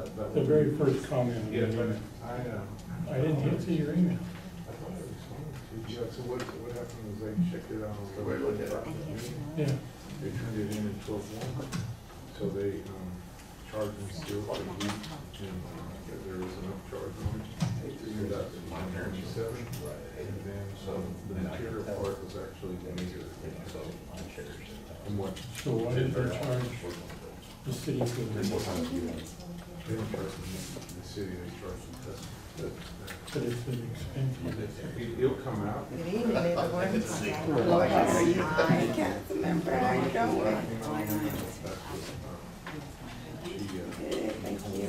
The very first comment. on the Yeah, email. but I didn't get to your email. I thought I responded to, yeah, so what happened was they checked it out. Wait, look at it. Yeah. They turned it in 12/1, so they, charged them still for the week, and, there was enough charge on it. Turned out to be 97, and then, the material part was actually major, so. And what? So why did they charge the city for They this? didn't charge the city, they charged the customer. But it's an expense. It'll come out. Good evening, everyone. Hello, how are you? I can't remember how you doing. Good, thank you.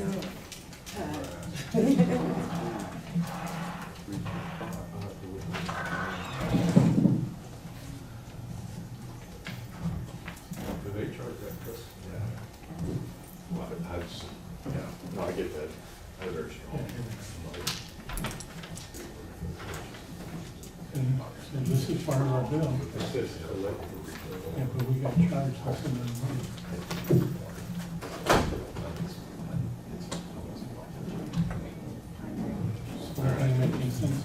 Do they charge that customer? Well, I just, yeah, no, I get that. That's very strong. And this is part of our bill. It says collective. Yeah, but we got charged less than the money. So it doesn't make any sense.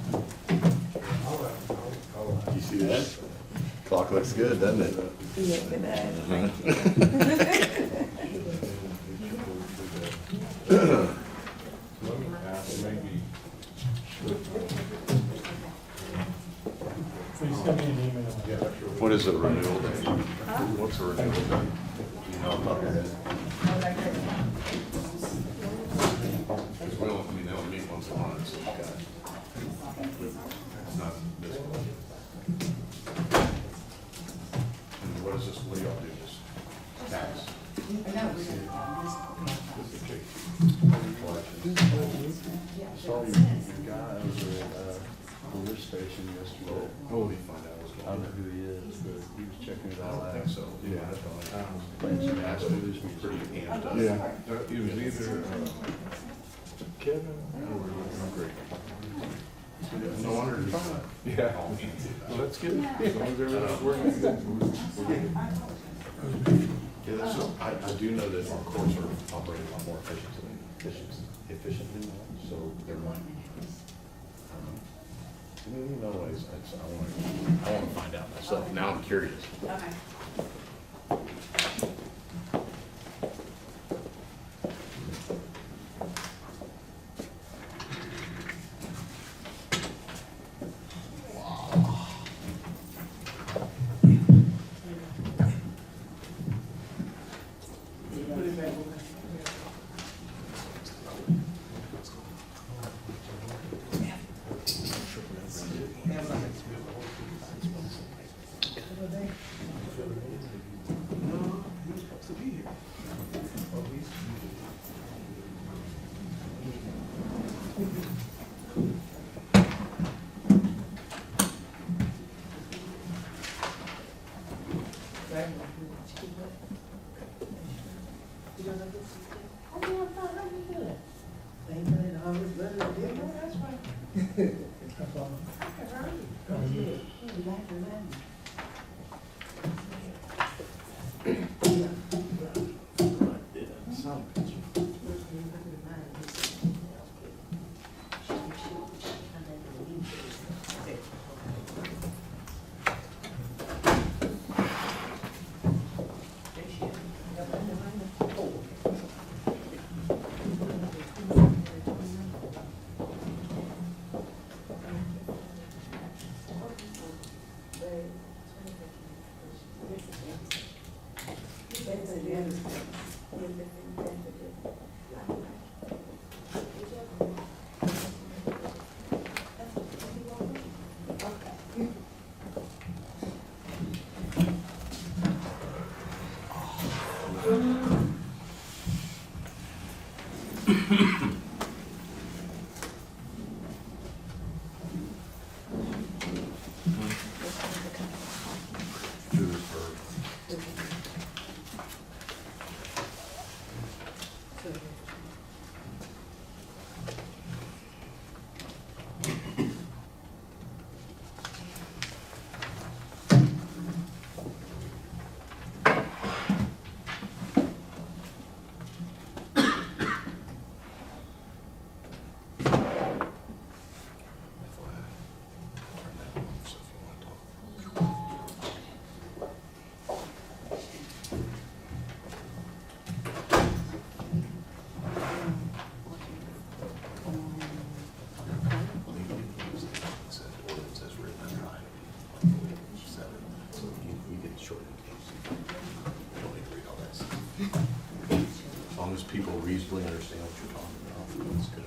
You see that? Clock looks good, doesn't it? Yes, it does. Let me ask, maybe. Please send me an email. Yeah, sure. What is the renewal date? What's the renewal date? Do you know about that? Because we don't, I mean, they only meet once a month, so we've got, it's not this one. And what is this, what do y'all do, just tax? Saw your guy over at the lift station yesterday. Oh, we find out what's I don't going know on. who he is, but he was checking it I all don't out. think so. Yeah. Playing some acid, it was pretty amped up. Yeah. It was either, Kevin or Greg. No wonder he's not. Yeah. Well, that's good. As long as everything's working good. Yeah, that's, I do know that our courts are operating a lot more efficiently now, so they're not. In no ways, I wanna find out myself, now I'm curious. That's all. easily understand what you're talking about. That's good.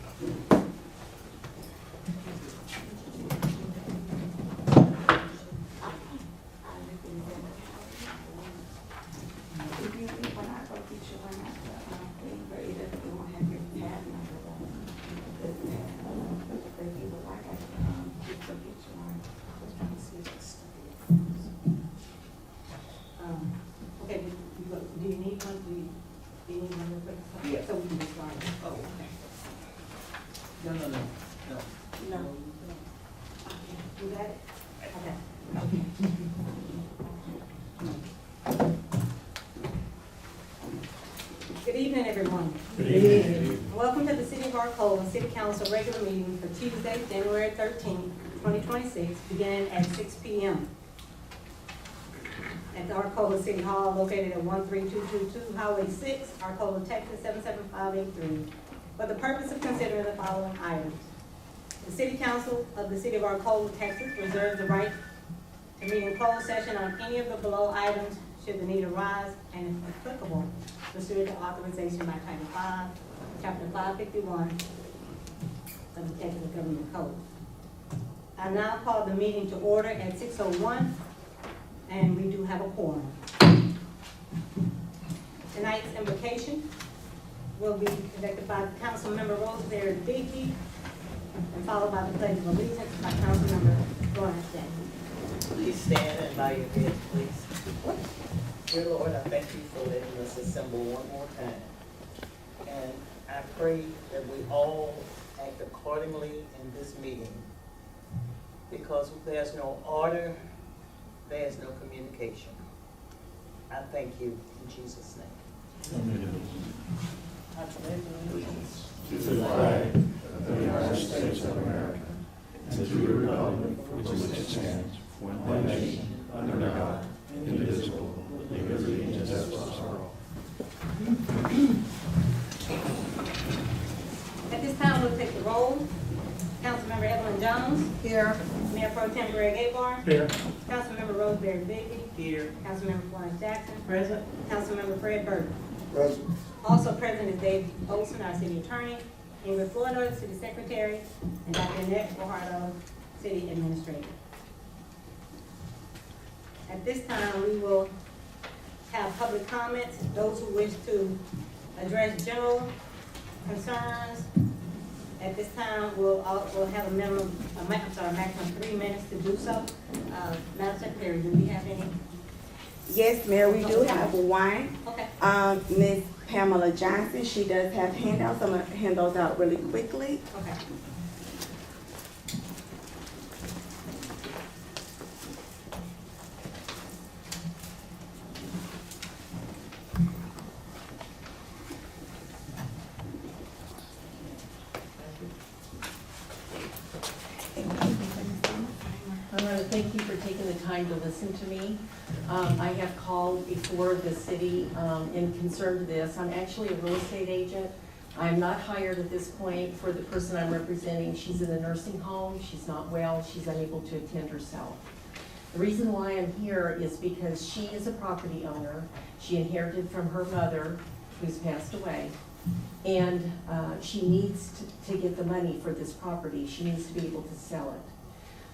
If you leave one out, go get your one out, thing, but it doesn't, you won't have your tab number on this tab. But if you would like, I can, go get your one. Just trying to see if it's stuck. Okay, do you need one, do you need one real quick? Yeah. So we can just start. Oh, okay. No. No. Okay, you got it? Okay. Good evening, everyone. Good evening. Welcome to the City of Arcola City Council regular meeting for Tuesday, January 13th, 2026, beginning at 6 p.m. at the Arcola City Hall located at 13222 Highway 6, Arcola, Texas 77583, for the purpose of considering the following items. The City Council of the City of Arcola, Texas reserves the right to meet in closed session on any of the below items should the need arise and if applicable, pursuant to authorization by Title 5, Chapter 551 of the Texas Government Code. I now call the meeting to order at 6:01, and we do have a quorum. Tonight's invocation will be conducted by Councilmember Rosemary Biggie and followed by the Pledge of Allegiance by Councilmember Lawrence Jackson. Please stand and bow your heads, please. Dear Lord, I thank you for letting us assemble one more time. And I pray that we all act accordingly in this meeting, because there's no order, there's no communication. I thank you in Jesus' name. I pledge allegiance To the flag of the United States of America, and to the republic for which it stands, one nation, under God, indivisible, with liberty and justice for all. At this time, we'll take the roll. Councilmember Evelyn Jones. Here. Mayor Pro Tem Greg Abar. Here. Councilmember Rosemary Biggie. here. Councilmember Florence Jackson. Present. Councilmember Fred Burton. Present. Also present is Dave Olson, our city attorney, Ingrid Florida, city secretary, and Dr. Annette Fajardo, city administrator. At this time, we will have public comments. Those who wish to address general concerns, at this time, we'll have maximum 3 minutes to do so. Madam Secretary, do we have any? Yes, Mayor, we do have one. Okay. Ms. Pamela Johnson, she does have handouts. I'm gonna hand those out really quickly. Okay. I want to thank you for taking the time to listen to me. I have called before the city in concern to this. I'm actually a real estate agent. I'm not hired at this point for the person I'm representing. She's in a nursing home. She's not well. She's unable to attend herself. The reason why I'm here is because she is a property owner. She inherited from her mother, who's passed away. And she needs to get the money for this property. She needs to be able to sell it.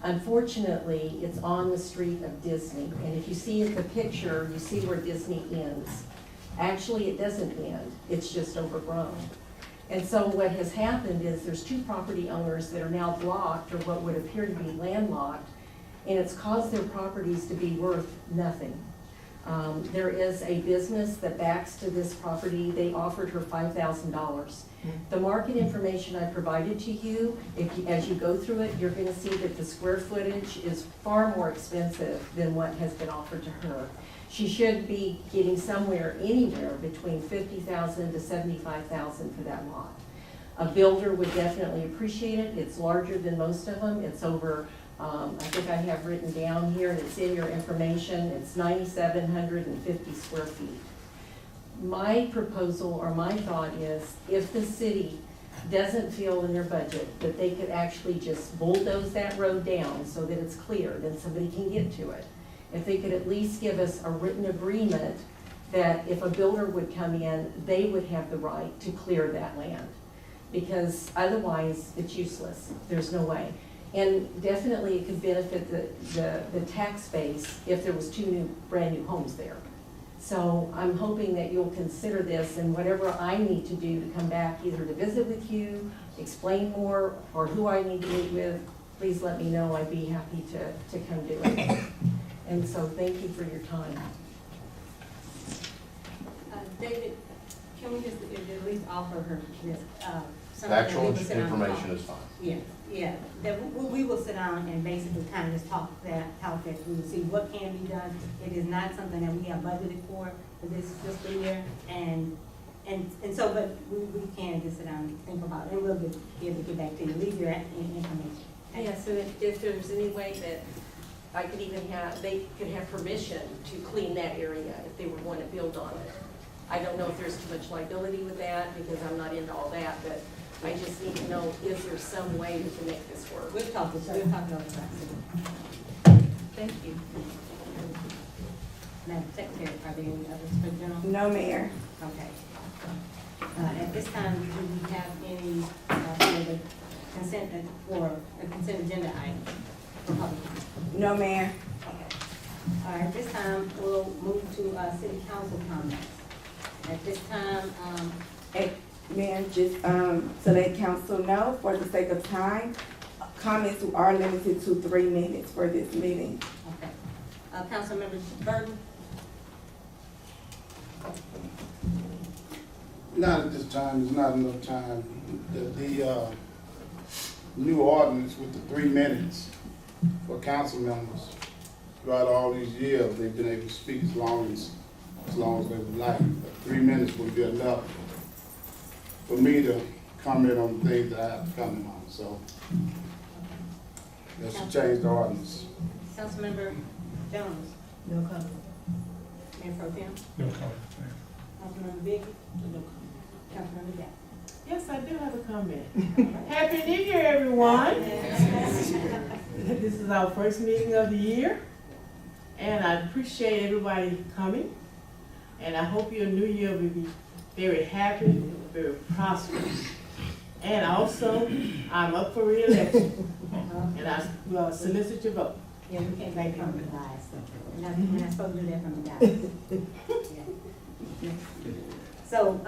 Unfortunately, it's on the street of Disney, and if you see the picture, you see where Disney ends. Actually, it doesn't end, it's just overgrown. And so what has happened is there's two property owners that are now blocked, or what would appear to be landlocked, and it's caused their properties to be worth nothing. There is a business that backs to this property. They offered her $5,000. The market information I provided to you, as you go through it, you're gonna see that the square footage is far more expensive than what has been offered to her. She should be getting anywhere between $50,000 to $75,000 for that lot. A builder would definitely appreciate it. It's larger than most of them. It's over, I think I have written down here, and it's in your information, it's 9,750 square feet. My proposal, or my thought is, if the city doesn't feel in their budget that they could actually just bulldoze that road down so that it's clear, then somebody can get to it. If they could at least give us a written agreement that if a builder would come in, they would have the right to clear that land. Because otherwise, it's useless, there's no way. And definitely it could benefit the tax base if there was brand new homes there. So I'm hoping that you'll consider this, and whatever I need to do to come back, either to visit with you, explain more, or who I need to meet with, please let me know. I'd be happy to come do it. And so thank you for your time. David, can we just at least offer her this, something The that actual we will sit down and information talk? is fine. Yeah, that we will sit down and basically kind of just talk that, we will see what can be done. It is not something that we have budgeted for this fiscal year, and so, but we can just sit down and think about it, and we'll be able to get back to you, leave your information. Yeah, so if there's any way that I could even they could have permission to clean that area if they would want to build on it. I don't know if there's too much liability with that, because I'm not into all that, but I just need to know, is there some way we can make this work? We'll talk about that. Thank you. Madam Secretary, are there any others for general? No, Mayor. Okay. At this time, do we have any, for the consent agenda item for public? No, Mayor. Okay. All right, this time, we'll move to, city council comments. At this time, Mayor, just so that council know, for the sake of time, comments are limited to 3 minutes for this meeting. okay. Councilmember Burton? Not at this time, there's not enough time. The new ordinance with the 3 minutes for council members, throughout all these years, they've been able to speak as long as they would like. But 3 minutes would be enough for me to comment on the things that I have to comment on, so that should change the ordinance. Councilmember Jones? No comment. Mayor Pro Tem? No comment, Mayor. Councilmember Biggie? No comment. Councilmember Jackson? Yes, I do have a comment. Happy New Year, everyone. This is our first meeting of the year, and I appreciate everybody coming. And I hope your new year will be very happy, very prosperous. And also, I'm up for re-election, and I will solicit your vote. Yeah, we can't back from the guys, so we're not supposed to do that from the guys. Yeah. So,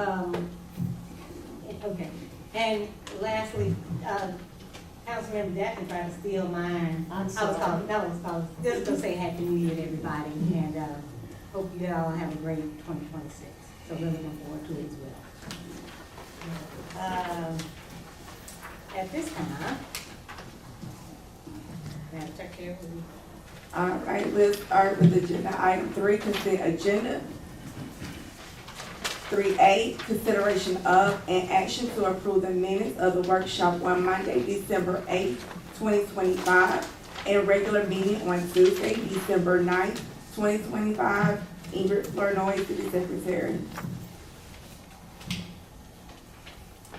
okay, and lastly, Councilmember Jackson tried to steal mine. I'm Just to say Happy New Year to everybody, and, hope you all have a great 2026. So really looking forward to it as well. At this time, Madam Secretary, will you? All right, let's start with agenda item 3, consent agenda. 3A, consideration of and action to approve the minutes of the workshop on Monday, December 8th, 2025, and regular meeting on Tuesday, December 9th, 2025. Ingrid Flournoy, City Secretary.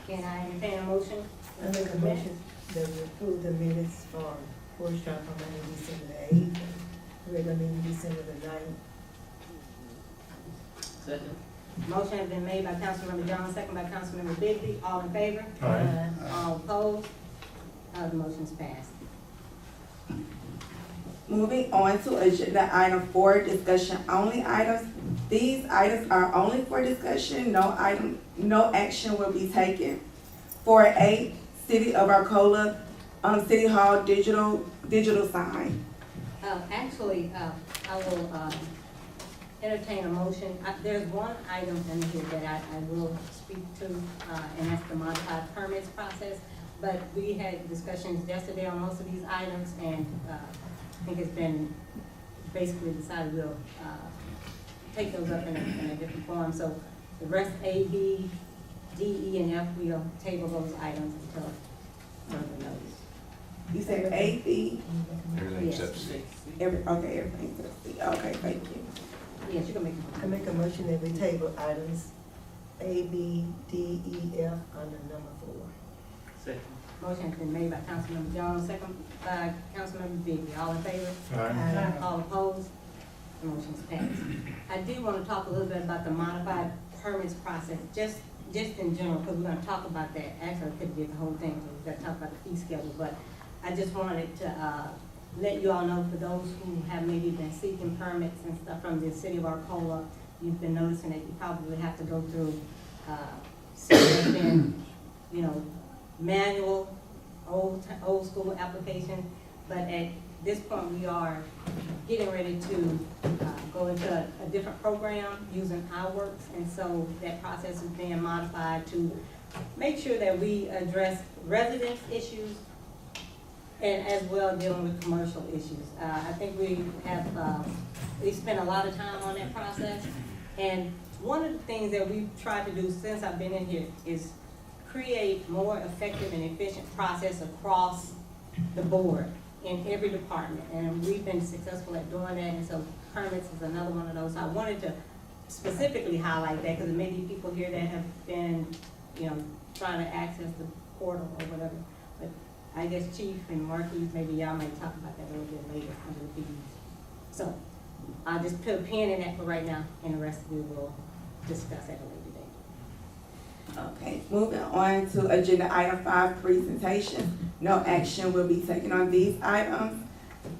Can I entertain a motion? I make a motion that we approve the minutes for workshop on Monday, December the 8th, regular meeting December the 9th. Second. Motion has been made by Councilmember Jones, second by Councilmember Bigby. All in favor? Aye. All opposed? The motion's passed. Moving on to agenda item 4, discussion only items. These items are only for discussion, no action will be taken. 4A, City of Arcola, City Hall digital sign. Actually, I will, entertain a motion. There's one item in here that I will speak to, and that's the modified permits process. But we had discussions yesterday on most of these items, and, I think it's been basically decided we'll, take those up in a different form. So the rest, A, B, D, E, and F, we'll table those items until further notice. You said A, B, Everything Yes. except C. everything except C. Okay, thank you. Yes, you can make I make a motion that we table items A, B, D, E, F under number 4. Second. Motion has been made by Councilmember Jones, second by Councilmember Bigby. All in favor? Aye. All opposed? motion's passed. I do want to talk a little bit about the modified permits process, just in general, because we're going to talk about that. Actually, I could get the whole thing, we've got to talk about the fee schedule, but I just wanted to let you all know, for those who have maybe been seeking permits and stuff from the city of Arcola, you've been noticing that you probably have to go through you know, manual, old school application, but at this point, we are getting ready to go into a different program using iWorks, and so that process is being modified to make sure that we address residents' issues and as well dealing with commercial issues. I think we spent a lot of time on that process, and one of the things that we've tried to do since I've been in here is create more effective and efficient process across the board in every department, and we've been successful at doing that, and so permits is another one of those. So I wanted to specifically highlight that because there may be people here that have been, you know, trying to access the portal or whatever. But I guess Chief and Marquis, maybe y'all might talk about that a little bit later under the fees. So I'll just put a pin in that for right now, and the rest we will discuss at a later date. Okay, moving on to agenda item 5, presentation. No action will be taken on these items.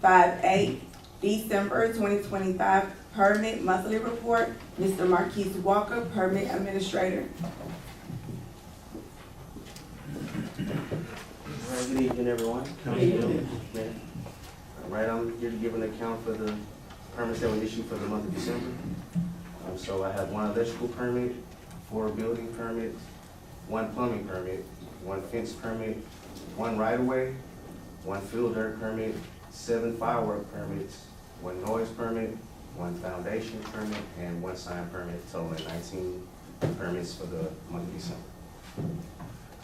5A, December 2025 permit monthly report. Mr. Marquis Walker, permit administrator. All right, good evening, everyone. Man. All right, I'm here to give an account for the permits that were issued for the month of December. So I have 1 electrical permit, 4 building permits, 1 plumbing permit, 1 fence permit, 1 right-of-way, 1 field dirt permit, 7 firework permits, 1 noise permit, 1 foundation permit, and 1 sign permit, totaling 19 permits for the month of December.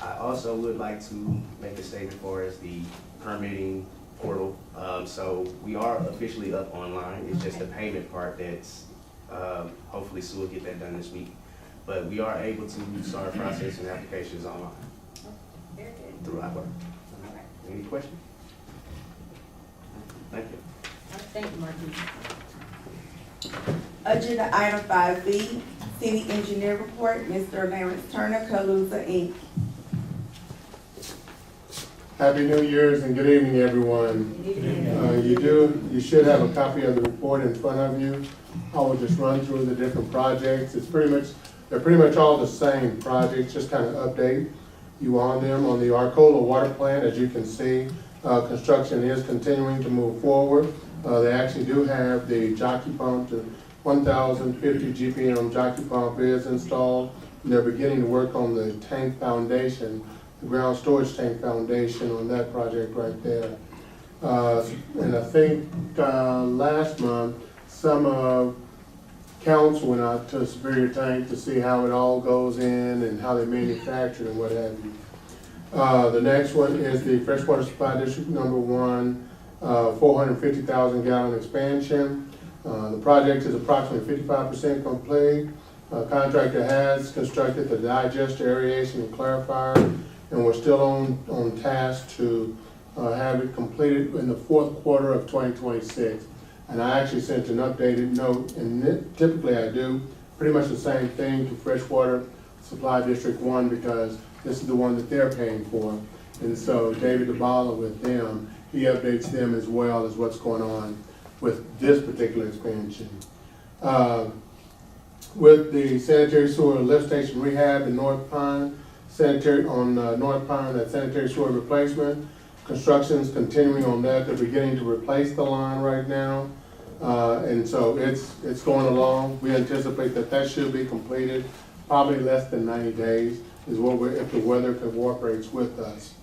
I also would like to make a statement for as the permitting portal. So we are officially up online. It's just the payment part that's, hopefully Sue will get that done this week. But we are able to start processing applications online Very good. through iWork. All right. Any questions? Thank you. All right, thank you, Marquis. Agenda item 5B, city engineer report. Mr. Lawrence Turner, Calusa, Inc. Happy New Year's and good evening, everyone. You should have a copy of the report in front of you. I will just run through the different projects. They're pretty much all the same projects, just kind of update you on them. On the Arcola water plant, as you can see, construction is continuing to move forward. They actually do have the jockey pump, the 1,050 GPM jockey pump is installed. And they're beginning to work on the tank foundation, the ground storage tank foundation on that project right there. And I think last month, some counts went out to Superior Tank to see how it all goes in and how they manufacture and what have you. The next one is the freshwater supply district number 1, 450,000 gallon expansion. The project is approximately 55% complete. Contractor has constructed the digester, aeration, and clarifier, and we're still on task to have it completed in the 4th quarter of 2026. And I actually sent an updated note, and typically I do pretty much the same thing to Freshwater Supply District 1 because this is the one that they're paying for. And so David DeBala with them, he updates them as well as what's going on with this particular expansion. With the sanitary sewer lift station rehab in North Pine, North Pine, that sanitary sewer replacement, construction's continuing on that. They're beginning to replace the line right now. And so it's going along. We anticipate that should be completed probably less than 90 days is what if the weather cooperates with us.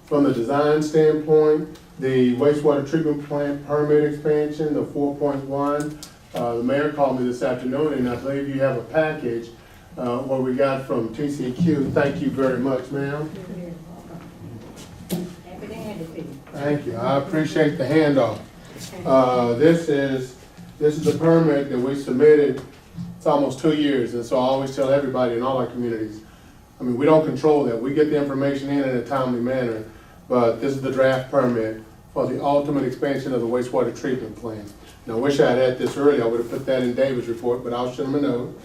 From the design standpoint, the wastewater treatment plant permit expansion, the 4.1, the mayor called me this afternoon, and I believe you have a package what we got from TCQ. Thank you very much, ma'am. Happy to hand it to you. Thank you. I appreciate the handoff. This is the permit that we submitted. It's almost 2 years, and so I always tell everybody in all our communities, I mean, we don't control that. We get the information in a timely manner, but this is the draft permit for the ultimate expansion of the wastewater treatment plant. And I wish I had had this early, I would have put that in David's report, but I'll show him a note.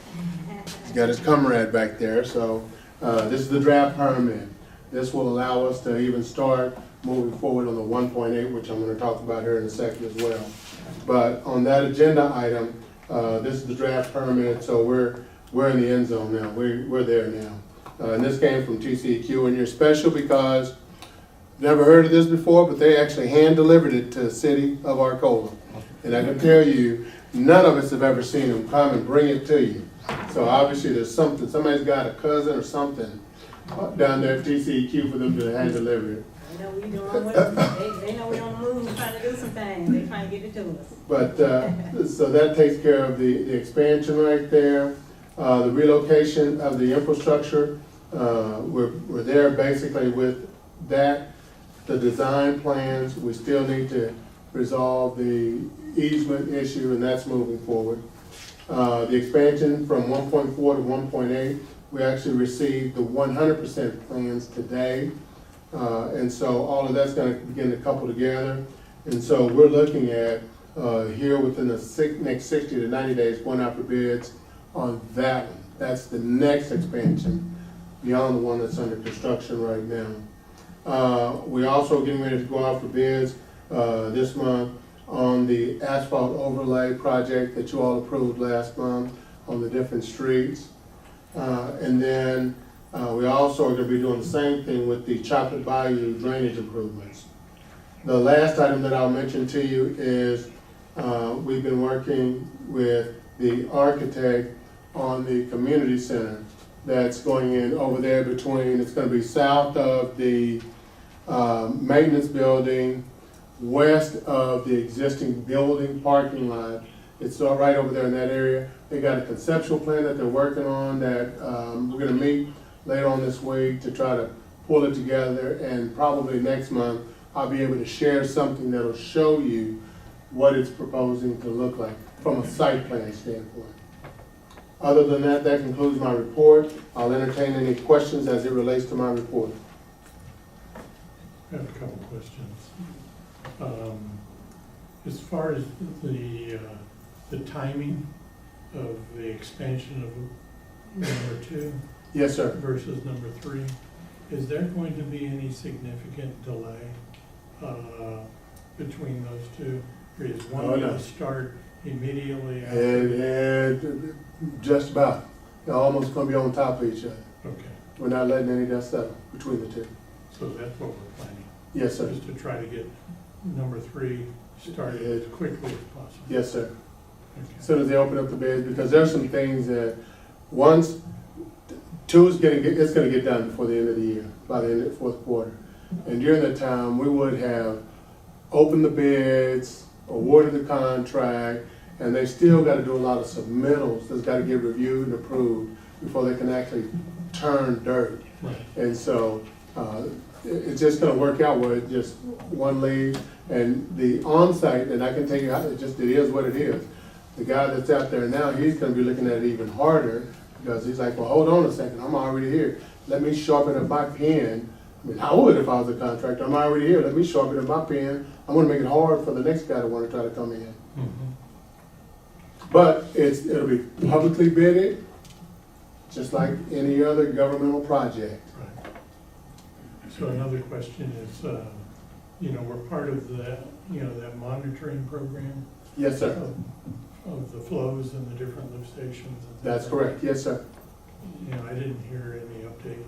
He's got his comrade back there, so, this is the draft permit. This will allow us to even start moving forward on the 1.8, which I'm gonna talk about here in a second as well. But on that agenda item, this is the draft permit, so we're in the end zone now, we're there now. And this came from TCEQ, and you're special because, never heard of this before, but they actually hand-delivered it to the city of Arcola. And I can tell you, none of us have ever seen them come and bring it to you. So obviously there's something, somebody's got a cousin or something down there at TCEQ for them to hand-deliver it. They know we doing what, they know we on the move, trying to do some things, they trying to get it to us. But, so that takes care of the expansion right there. The relocation of the infrastructure, we're there basically with that. The design plans, we still need to resolve the easement issue, and that's moving forward. The expansion from 1.4 to 1.8, we actually received the 100% plans today. And so all of that's gonna begin to couple together. And so we're looking at, here within the next 60 to 90 days, going out for bids on that one. That's the next expansion beyond the one that's under construction right now. We're also getting ready to go out for bids, this month on the asphalt overlay project that you all approved last month on the different streets. And then we also are gonna be doing the same thing with the Chocolate Bayou drainage improvements. The last item that I'll mention to you is, we've been working with the architect on the community center that's going in over there between, it's gonna be south of the maintenance building, west of the existing building parking lot. It's all right over there in that area. They got a conceptual plan that they're working on that we're gonna meet later on this week to try to pull it together, and probably next month I'll be able to share something that'll show you what it's proposing to look like from a site plan standpoint. Other than that, that concludes my report. I'll entertain any questions as it relates to my report. I have a couple questions. As far as the timing of the expansion of number 2 Yes, sir. versus number 3, is there going to be any significant delay between those two? Or is one going to start immediately after? And just about. They're almost gonna be on top of each other. Okay, We're not letting any dust settle between the two. so that's what we're planning, Yes, sir. is to try to get number 3 started as quickly as possible. Yes, sir. Okay. As soon as they open up the bids, because there's some things that, once, 2 is it's gonna get done before the end of the year, by the end of the fourth quarter. And during that time, we would have opened the bids, awarded the contract, and they still gotta do a lot of submittals that's gotta get reviewed and approved before they can actually turn dirt. Right. And so, it's just gonna work out where it's just one lead, and the on-site, and I can tell you how, it is what it is. The guy that's out there now, he's gonna be looking at it even harder, because he's like, well, hold on a second, I'm already here. Let me sharpen up my pen. I mean, I would if I was a contractor, I'm already here, let me sharpen up my pen. I'm gonna make it hard for the next guy to wanna try to come in. Mhm. But it'll be publicly bidded, just like any other governmental project. Right. So another question is, we're part of the, that monitoring program Yes, sir. of the flows in the different lift stations. And things That's like correct, that. yes, sir. I didn't hear any update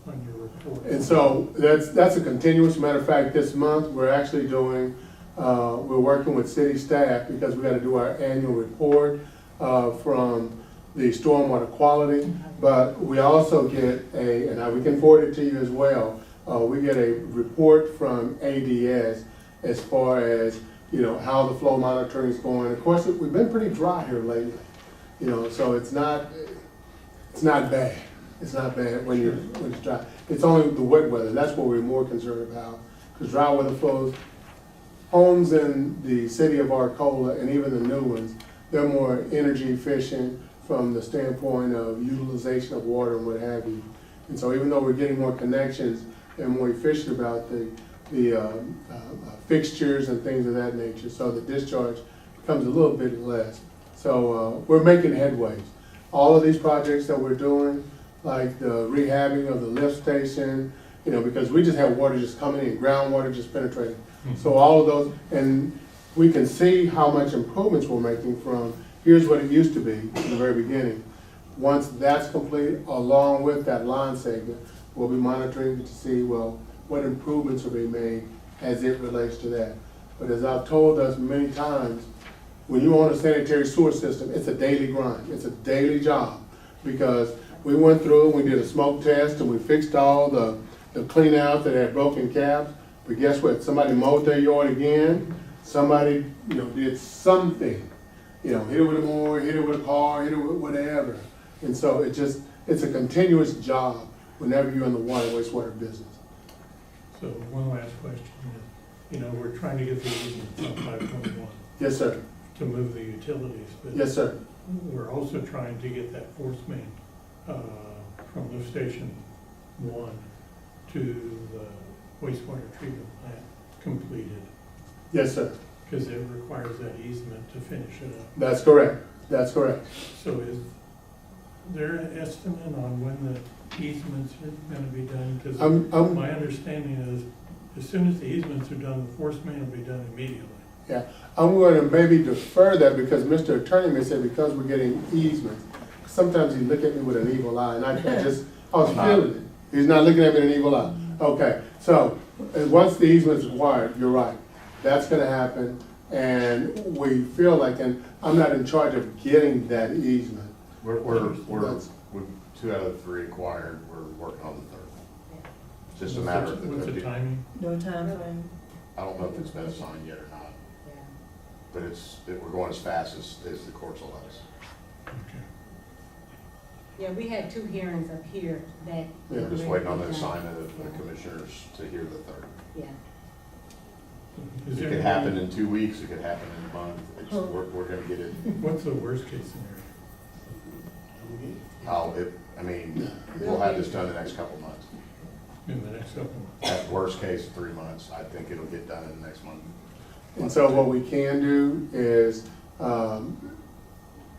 on your report. And so that's a continuous, matter of fact, this month, we're actually doing, we're working with city staff because we gotta do our annual report from the stormwater quality, but we also get and we can forward it to you as well. We get a report from ADS as far as, how the flow monitoring is going. Of course, we've been pretty dry here lately, so it's not bad. It's not bad when it's dry. It's only the wet weather, that's what we're more concerned about. Because dry weather flows, homes in the city of Arcola and even the new ones, they're more energy efficient from the standpoint of utilization of water and what have you. And so even though we're getting more connections and more efficient about the fixtures and things of that nature, so the discharge becomes a little bit less. So, we're making headways. All of these projects that we're doing, like the rehabbing of the lift station, you know, because we just have water just coming in, groundwater just penetrating. So all of those, and we can see how much improvements we're making from, here's what it used to be in the very beginning. Once that's complete, along with that line segment, we'll be monitoring to see, well, what improvements are being made as it relates to that. But as I've told us many times, when you own a sanitary sewer system, it's a daily grind, it's a daily job. Because we went through, we did a smoke test, and we fixed all the clean out that had broken caps. But guess what, somebody mowed their yard again, somebody, you know, did something. You know, hit it with a mower, hit it with a car, hit it with whatever. And so it's a continuous job whenever you're in the water wastewater business. So one last question, you know, we're trying to get the easement on 521 Yes, sir. to move the utilities, but Yes, sir. we're also trying to get that force main from lift station 1 to the wastewater treatment plant completed, Yes, sir. because it requires that easement to finish it up. That's correct. That's correct. So is there an estimate on when the easements are gonna be done? Because my understanding is, as soon as the easements are done, the force main will be done immediately. Yeah, I'm going to maybe defer that because Mr. Attorney may say because we're getting easements, sometimes he look at me with an evil eye, and I was feeling it. He's not looking at me with an evil eye. Okay, so, once the easement's acquired, you're right, that's gonna happen, and we feel like, and I'm not in charge of getting that easement. We're That's- 2 out of the 3 acquired, we're working on the 3rd. It's just a matter of What's the timing? No time frame? I don't know if it's been assigned yet or not, but we're going as fast as the courts will let us. Okay. Yeah, we had 2 hearings up here that. We're just waiting on the assignment of the commissioners to hear the 3rd. Yeah. Is It there could any- happen in 2 weeks, it could happen in a month, we're gonna get it. What's the worst case scenario? We'll have this done in the next couple months. In the next couple of months? At worst case, 3 months, I think it'll get done in the next month. And so what we can do is,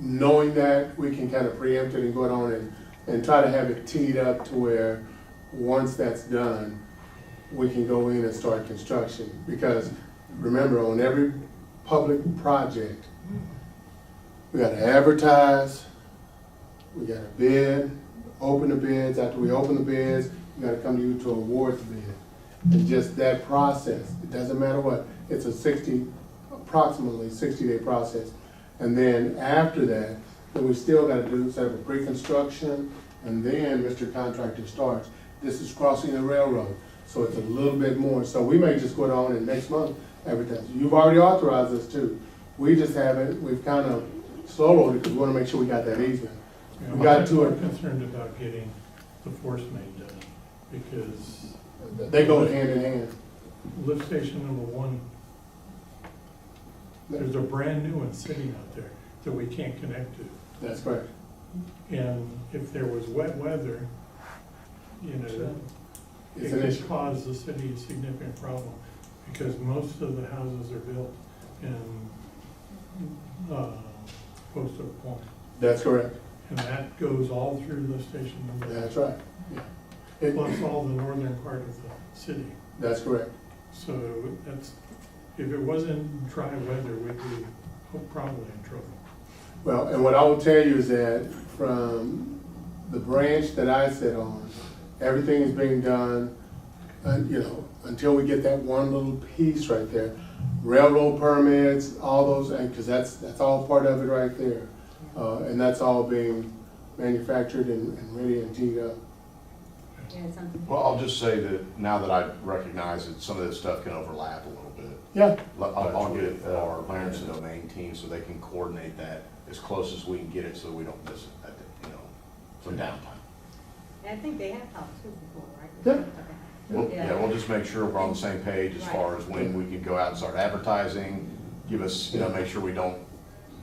knowing that, we can kind of preempt it and go on and try to have it teed up to where, once that's done, we can go in and start construction. Because remember, on every public project, we gotta advertise, we gotta bid, open the bids. After we open the bids, we gotta come to you to award the bid. And just that process, it doesn't matter what, it's approximately 60-day process. And then after that, then we still gotta set up a pre-construction, and then Mr. Contractor starts. This is crossing the railroad, so it's a little bit more. So we may just go on and next month advertise. You've already authorized us to. We just haven't, we've kind of slow-rolled it because we wanna make sure we got that easement. Yeah, We got I'm to more it. concerned about getting the force main done, because They go hand in hand. lift station number 1, there's a brand new one sitting out there that we can't connect to. That's correct. And if there was wet weather, you know, it It's an could issue. cause the city a significant problem, because most of the houses are built in, coastal point. That's correct. And that goes all through lift station number 1. That's right. Yeah. It- Plus all the northern part of the city. That's correct. So that's, if it wasn't dry weather, we'd be probably in trouble. Well, and what I will tell you is that from the branch that I sit on, everything is being done, until we get that one little piece right there. Railroad permits, all those, because that's all part of it right there. And that's all being manufactured and ready and teed up. Yeah, something. Well, I'll just say that now that I recognize that some of this stuff can overlap a little bit, Yeah, I'll get our Clarence and Domain team so they can coordinate that as close as we can get it so we don't miss it, some downtime. And I think they have talked too before, right? Yeah. Okay. We'll just make sure we're on the same page as far as when we can go out and start advertising, give us, make sure we don't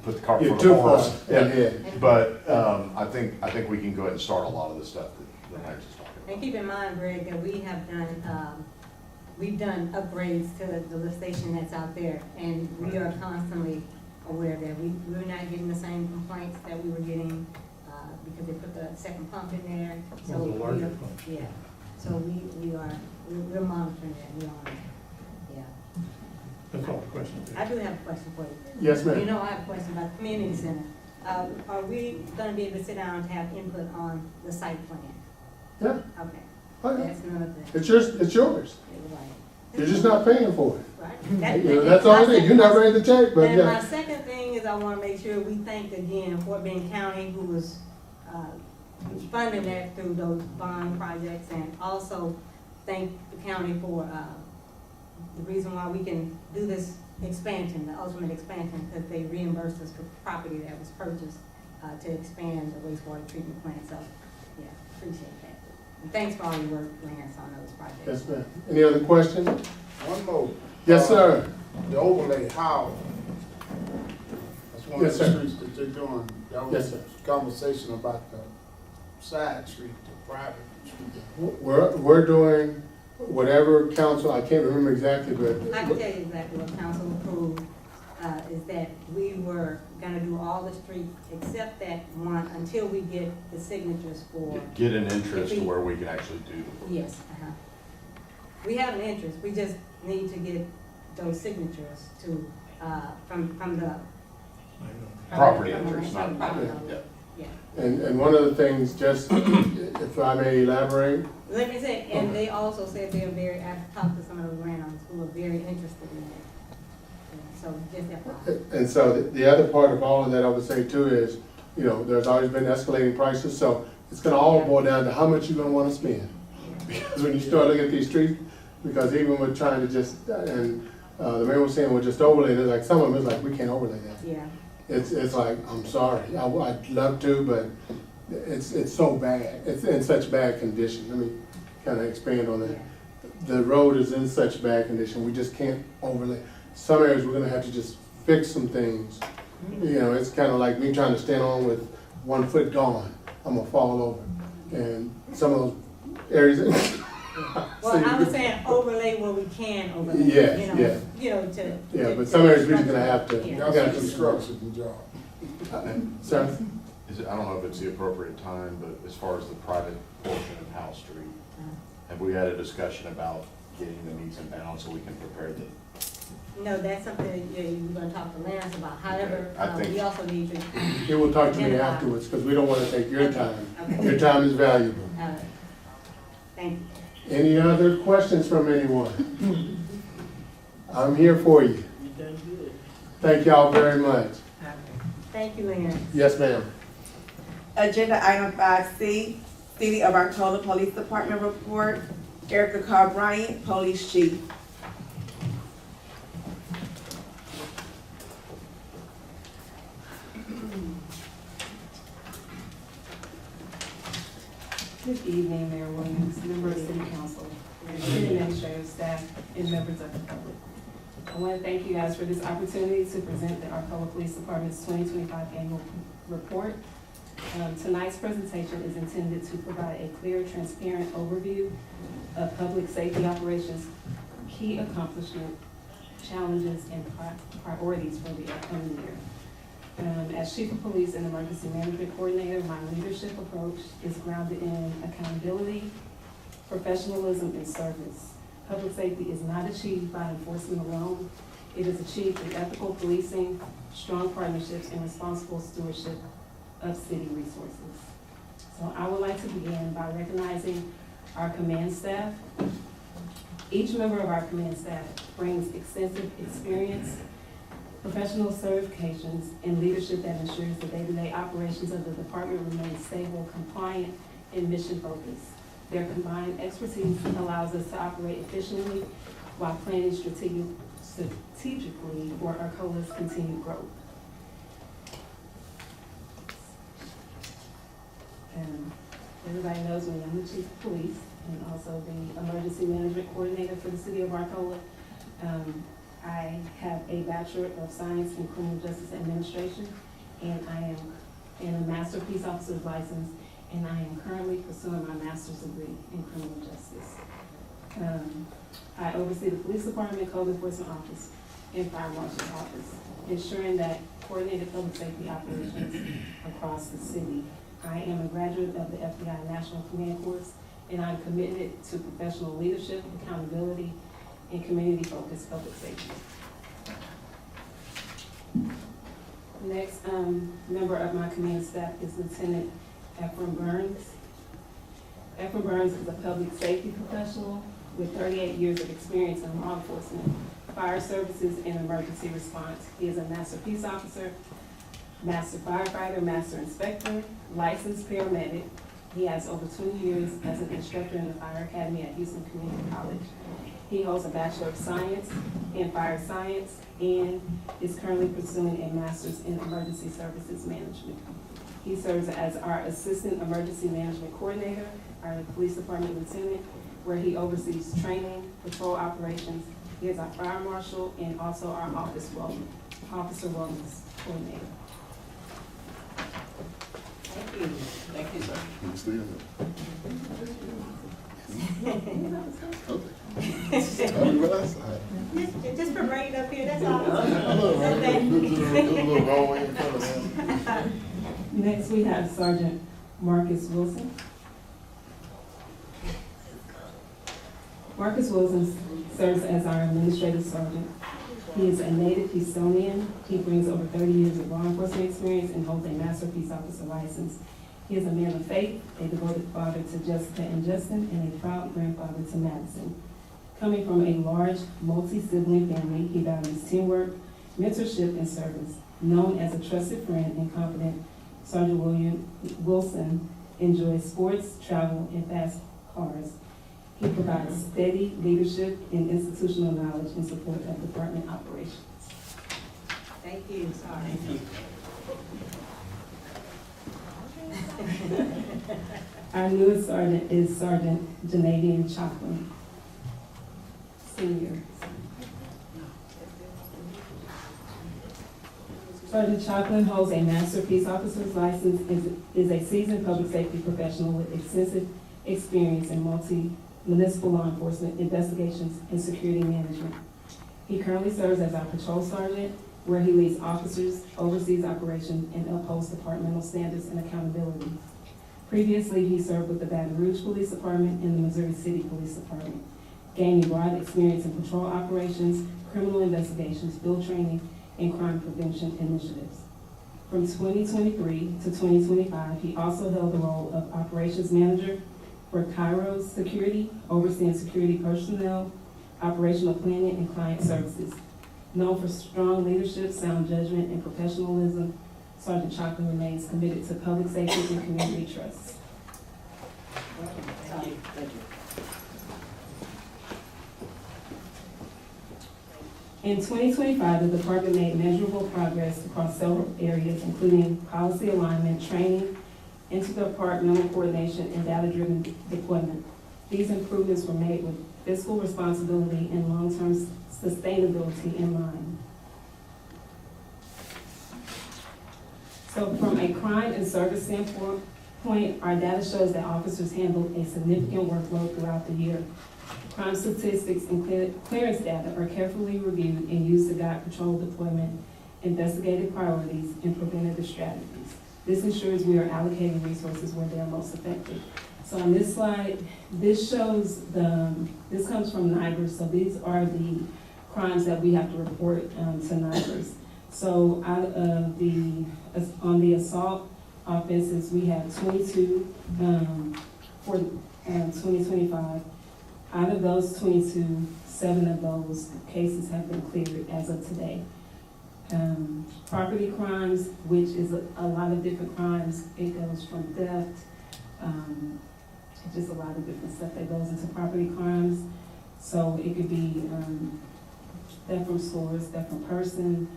put the cart You're before the too far horse. ahead. But, I think we can go ahead and start a lot of the stuff that Lance is talking about. And keep in mind, Greg, that we have we've done upgrades to the lift station that's out there, and we are constantly aware that we're not getting the same complaints that we were getting, because they put the second pump in there. So Well, the larger we are- pump. Yeah, so we're monitoring that, we're on it, yeah. That's all the questions. I do have a question for you. Yes, ma'am. You know, I have a question about the community center. Are we gonna be able to sit down and have input on the site plan? Yeah, Okay, oh, yeah. that's another thing. It's yours. Right. You're just not paying for it. Right. You know, that's all it is. You're not ready to check, but And my yeah. second thing is I wanna make sure we thank again Fort Bend County, who was, funding that through those bond projects, and also thank the county for, the reason why we can do this expansion, the ultimate expansion, because they reimbursed us for property that was purchased, to expand the wastewater treatment plant, so, yeah, appreciate that. And thanks for all your work, Lance, on those projects. Yes, ma'am. Any other questions? One more. Yes, sir. The overlay, how? That's one of Yes, the sir. streets that they're doing. That Yes, was sir. a conversation about the side street, the private street. We're doing whatever council, I can't remember exactly, but. I can tell you exactly what council approved, is that we were gonna do all the streets except that one until we get the signatures for. Get an interest to where we can actually do the work. Yes, we have an interest, we just need to get those signatures to, from the. Property from the- interest, from the not- property yeah. owner. Yeah. And one of the things, just if I may elaborate, Let me say, and they also said they're very, I've talked to some of those landowners who are very interested in that. Yeah, so just that. and so the other part of all of that I would say too is, you know, there's always been escalating prices, so it's gonna all boil down to how much you're gonna wanna spend. Because when you start looking at these streets, because even with trying to just, and the mayor was saying, well, just overlay, there's like, some of them is like, we can't overlay that. Yeah. It's like, I'm sorry, I'd love to, but it's so bad, it's in such bad condition. Let me kind of expand on that. The road is in such bad condition, we just can't overlay. Some areas, we're gonna have to just fix some things. You know, it's kind of like me trying to stand on with 1 foot gone, I'm gonna fall over. And some of those areas. Well, I was saying overlay where we can overlay. Yes, you know, yeah. You know, to. Yeah, but some areas we're just gonna have to. Yeah. That's a construction job. Sir? Is it, I don't know if it's the appropriate time, but as far as the private portion of House Street, have we had a discussion about getting the meets and bounds so we can prepare the? No, that's something you're gonna talk to Lance about, however, I think- we also need to. He will talk to me afterwards, because we don't wanna take your time. Your time is valuable. Thank you. Any other questions from anyone? I'm here for you. You done good. Thank y'all very much. Thank you, Lance. Yes, ma'am. Agenda item 5C, City of Arcola Police Department report. Erica Carr Bryant, Police Chief. Good evening, Mayor Williams, members of City Council, city administrative staff, and members of the public. I want to thank you guys for this opportunity to present the Arcola Police Department's 2025 annual report. Tonight's presentation is intended to provide a clear, transparent overview of public safety operations, key accomplishments, challenges, and priorities for the upcoming year. As Chief of Police and Emergency Management Coordinator, my leadership approach is grounded in accountability, professionalism, and service. Public safety is not achieved by enforcement alone. It is achieved through ethical policing, strong partnerships, and responsible stewardship of city resources. So I would like to begin by recognizing our command staff. Each member of our command staff brings extensive experience, professional certifications, and leadership that ensures the day-to-day operations of the department remain stable, compliant, and mission-focused. Their combined expertise allows us to operate efficiently while planning strategically for Arcola's continued growth. Everybody knows me, I'm the Chief of Police and also the Emergency Management Coordinator for the City of Arcola. I have a Bachelor of Science in Criminal Justice Administration, and I am in a Master Peace Officer's license, and I am currently pursuing my master's degree in criminal justice. I oversee the Police Department, Code Enforcement Office, and Fire Marshal's Office, ensuring that coordinated public safety operations across the city. I am a graduate of the FBI National Command Course, and I'm committed to professional leadership, accountability, and community-focused public safety. Next, member of my command staff is Lieutenant Ephraim Burns. Ephraim Burns is a public safety professional with 38 years of experience in law enforcement, fire services, and emergency response. He is a master peace officer, master firefighter, master inspector, licensed paramedic. He has over 20 years as an instructor in the Fire Academy at Houston Community College. He holds a Bachelor of Science in Fire Science and is currently pursuing a Master's in Emergency Services Management. He serves as our Assistant Emergency Management Coordinator, our Police Department Lieutenant, where he oversees training, patrol operations. He is our Fire Marshal and also our Officer Wellness Coordinator. Thank you. Thank you, sir. Can you stay in Just for bringing it up here, that's all. Next, we have Sergeant Marcus Wilson. Marcus Wilson serves as our administrative sergeant. He is a native Houstonian. He brings over 30 years of law enforcement experience and holds a Master Peace Officer license. He is a man of faith, a devoted father to Jessica and Justin, and a proud grandfather to Madison. Coming from a large, multi-sibling family, he values teamwork, mentorship, and service. Known as a trusted friend and confident, Sergeant Wilson enjoys sports, travel, and fast cars. He provides steady leadership and institutional knowledge in support of department operations. Thank you, sorry. Thank you. Our newest sergeant is Sergeant Janadian Chaplin, Senior. Sergeant Chaplin holds a Master Peace Officer's license, is a seasoned public safety professional with extensive experience in municipal law enforcement, investigations, and security management. He currently serves as our patrol sergeant, where he leads officers, oversees operations, and upholds departmental standards and accountability. Previously, he served with the Baton Rouge Police Department and the Missouri City Police Department, gaining broad experience in patrol operations, criminal investigations, field training, and crime prevention initiatives. From 2023 to 2025, he also held the role of operations manager for Kairos Security, overseeing security personnel, operational planning, and client services. Known for strong leadership, sound judgment, and professionalism, Sergeant Chaplin remains committed to public safety and community trust. Thank you. Thank you. In 2025, the department made measurable progress across several areas, including policy alignment, training, interdepartmental coordination, and data-driven deployment. These improvements were made with fiscal responsibility and long-term sustainability in mind. So from a crime and service standpoint, our data shows that officers handled a significant workload throughout the year. Crime statistics and clearance data are carefully reviewed and used to guide patrol deployment, investigative priorities, and preventative strategies. This ensures we are allocating resources where they are most effective. So on this slide, this shows this comes from NIBRS, so these are the crimes that we have to report to NIBRS. So out of on the assault offenses, we have 22 for 2025. Out of those 22, 7 of those cases have been cleared as of today. Property crimes, which is a lot of different crimes. It goes from theft, just a lot of different stuff that goes into property crimes. So it could be theft from stores, theft from person.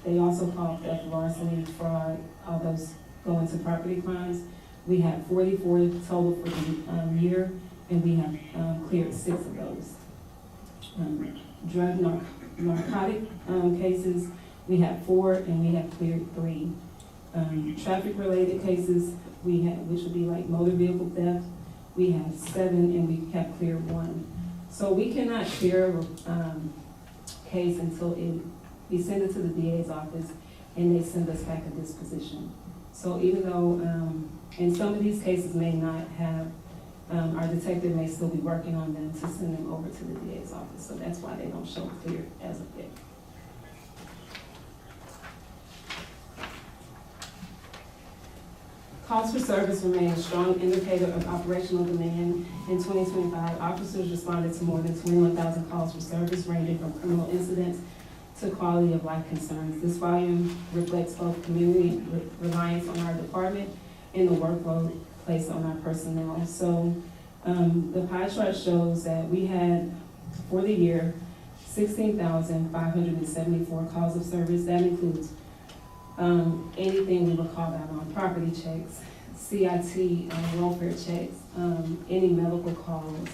They also call theft, larceny, fraud, all those go into property crimes. We have 44 total for the year, and we have cleared 6 of those. Narcotic cases, we have 4, and we have cleared 3. Traffic-related cases, we have, which would be like motor vehicle theft, we have 7, and we have cleared 1. So we cannot clear a case until we send it to the DA's office, and they send us back a disposition. So even though, in some of these cases may not have, our detective may still be working on them to send them over to the DA's office, so that's why they don't show clear as of yet. Calls for service remain a strong indicator of operational demand. In 2025, officers responded to more than 21,000 calls for service, ranging from criminal incidents to quality of life concerns. This volume reflects both community reliance on our department and the workload placed on our personnel. So the pie chart shows that we had, for the year, 16,574 calls of service. That includes anything we would call that on property checks, CIT, welfare checks, any medical calls,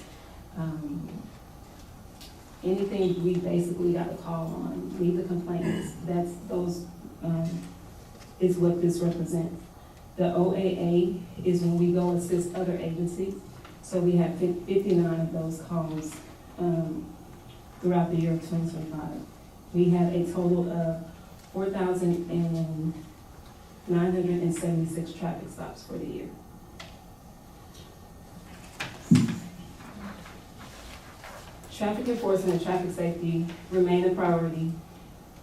anything we basically got a call on, leave the complaints. That's those is what this represents. The OAA is when we go assist other agencies. So we had 59 of those calls throughout the year of 2025. We had a total of 4,976 traffic stops for the year. Traffic enforcement and traffic safety remain a priority.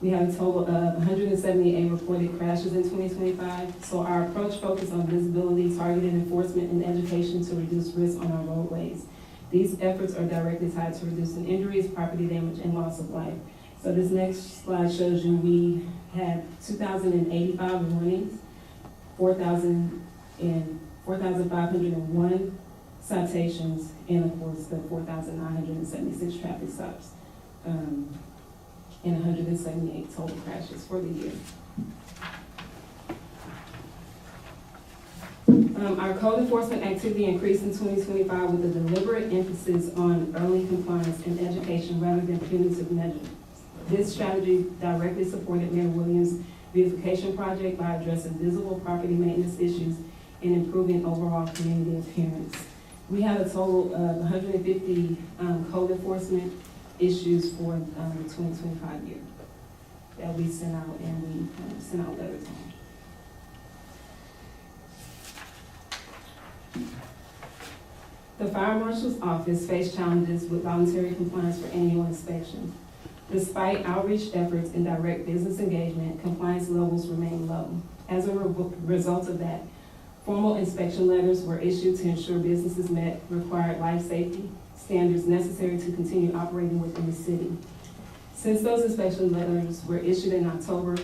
We have a total of 178 reported crashes in 2025. So our approach focused on visibility, targeted enforcement, and education to reduce risk on our roadways. These efforts are directly tied to reducing injuries, property damage, and loss of life. So this next slide shows you we had 2,085 warnings, 4,501 citations, and of course the 4,976 traffic stops, and 178 total crashes for the year. Our code enforcement activity increased in 2025 with a deliberate emphasis on early compliance and education rather than punitive measures. This strategy directly supported Mayor Williams' beautification project by addressing visible property maintenance issues and improving overall community appearance. We had a total of 150 code enforcement issues for the 2025 year that we sent out, and we sent out letters on. The Fire Marshal's Office faced challenges with voluntary compliance for annual inspections. Despite outreach efforts and direct business engagement, compliance levels remain low. As a result of that, formal inspection letters were issued to ensure businesses met required life safety standards necessary to continue operating within the city. Since those inspection letters were issued in October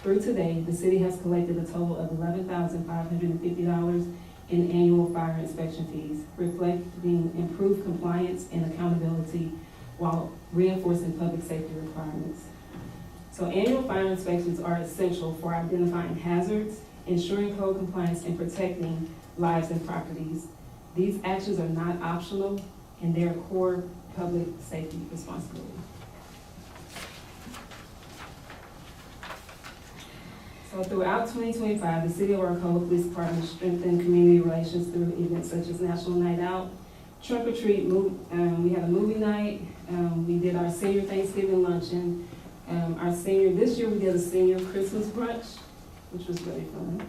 through today, the city has collected a total of $11,550 in annual fire inspection fees, reflecting improved compliance and accountability while reinforcing public safety requirements. So annual fire inspections are essential for identifying hazards, ensuring code compliance, and protecting lives and properties. These actions are not optional, and they're a core public safety responsibility. So throughout 2025, the City of Arcola Police Department strengthened community relations through events such as National Night Out, Trunk or Treat, we had a movie night, we did our senior Thanksgiving luncheon, this year we did a senior Christmas brunch, which was really fun.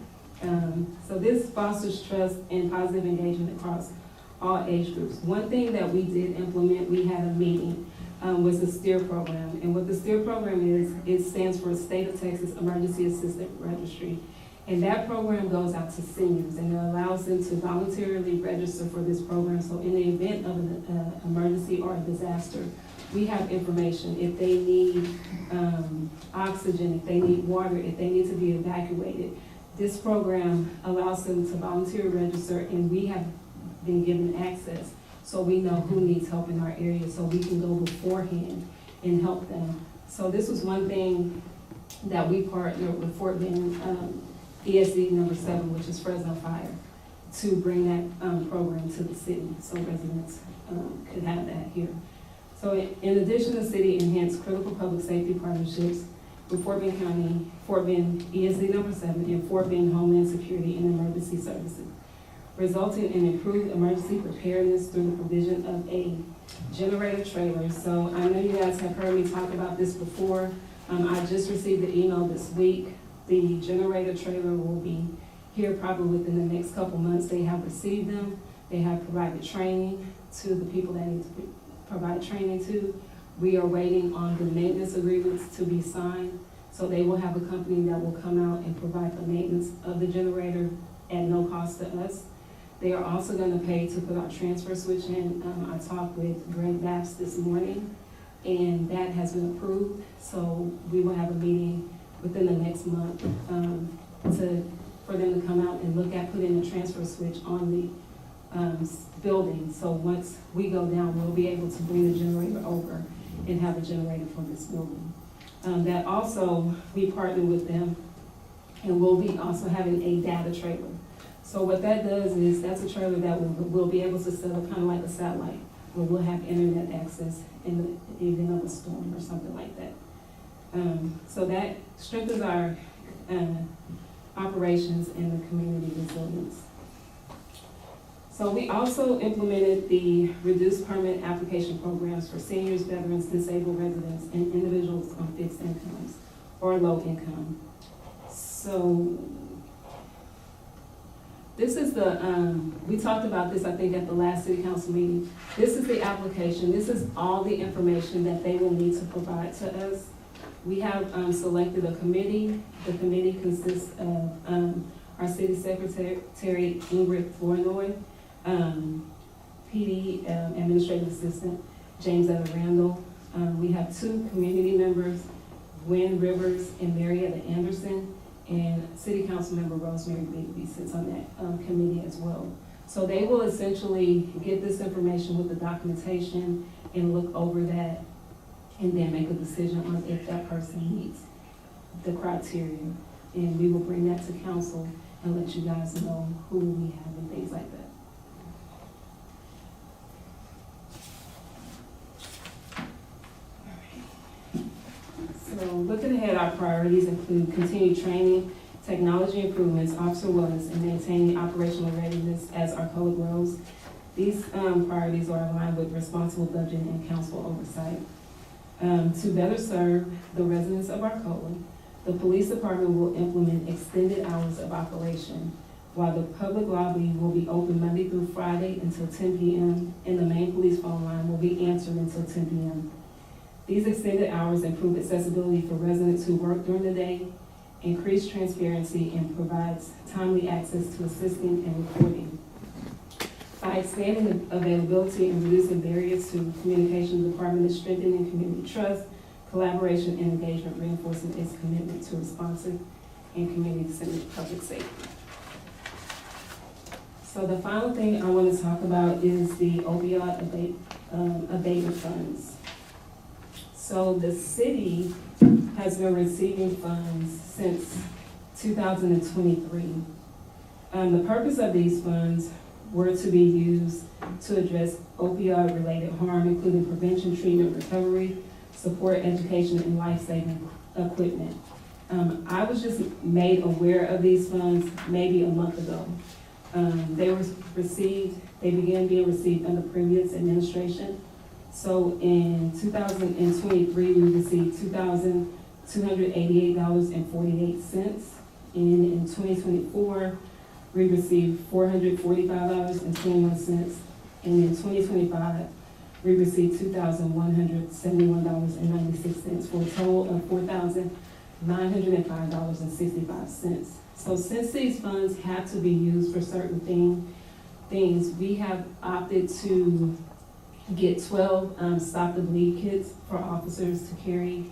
So this fosters trust and positive engagement across all age groups. One thing that we did implement, we had a meeting, was the STEER program. And what the STEER program is, it stands for State of Texas Emergency Assistant Registry. And that program goes out to seniors, and it allows them to voluntarily register for this program. So in the event of an emergency or a disaster, we have information. If they need oxygen, if they need water, if they need to be evacuated, this program allows them to volunteer register, and we have been given access. So we know who needs help in our area, so we can go beforehand and help them. So this was one thing that we partnered with Fort Bend ESD number 7, which is Fresno Fire, to bring that program to the city so residents could have that here. So in addition, the city enhanced critical public safety partnerships with Fort Bend County, Fort Bend ESD number 7, and Fort Bend Homeland Security and Emergency Services, resulting in improved emergency preparedness through the provision of a generator trailer. So I know you guys have heard me talk about this before. I just received the email this week The generator trailer will be here probably within the next couple months. They have received them. They have provided training to the people that need to provide training to. We are waiting on the maintenance agreements to be signed. So they will have a company that will come out and provide the maintenance of the generator at no cost to us. They are also gonna pay to put our transfer switch in. I talked with Greg Bass this morning, and that has been approved. So we will have a meeting within the next month for them to come out and look at putting the transfer switch on the building. So once we go down, we'll be able to bring the generator over and have a generator for this building. That also, we partner with them, and we'll be also having a data trailer. So what that does is, that's a trailer that we'll be able to set up kind of like a satellite, where we'll have internet access in the event of a storm or something like that. So that strengthens our operations and the community resilience. So we also implemented the reduced permit application programs for seniors, veterans, disabled residents, and individuals on fixed incomes or low income. So this is the, we talked about this, I think, at the last city council meeting. This is the application. This is all the information that they will need to provide to us. We have selected a committee. The committee consists of our city secretary, Ingrid Flournoy, PD administrative assistant, James Etta Randall. We have 2 community members, Gwen Rivers and Marietta Anderson, and City Council member Rosemary Bigby sits on that committee as well. So they will essentially get this information with the documentation and look over that, and then make a decision on if that person meets the criteria. And we will bring that to council and let you guys know who we have and things like that. So looking ahead, our priorities include continued training, technology improvements, officer wellness, and maintaining operational readiness as Arcola grows. These priorities are aligned with responsible budgeting and council oversight. To better serve the residents of Arcola, the police department will implement extended hours of operation, while the public lobby will be open Monday through Friday until 10 p.m. and the main police phone line will be answered until 10 p.m. These extended hours improve accessibility for residents who work during the day, increase transparency, and provides timely access to assisting and reporting. By expanding the availability and reducing barriers to communication, the department is strengthening community trust, collaboration, and engagement, reinforcing its commitment to responsive and community-centered public safety. So the final thing I want to talk about is the opioid abatement funds. So the city has been receiving funds since 2023. The purpose of these funds were to be used to address opioid-related harm, including prevention, treatment, recovery, support, education, and life-saving equipment. I was just made aware of these funds maybe a month ago. They began being received under previous administration. So in 2023, we received $2,288.48. And in 2024, we received $445.21. And in 2025, we received $2,171.96 for a total of $4,905.65. So since these funds have to be used for certain things, we have opted to get 12 Stop the Bleed kits for officers to carry,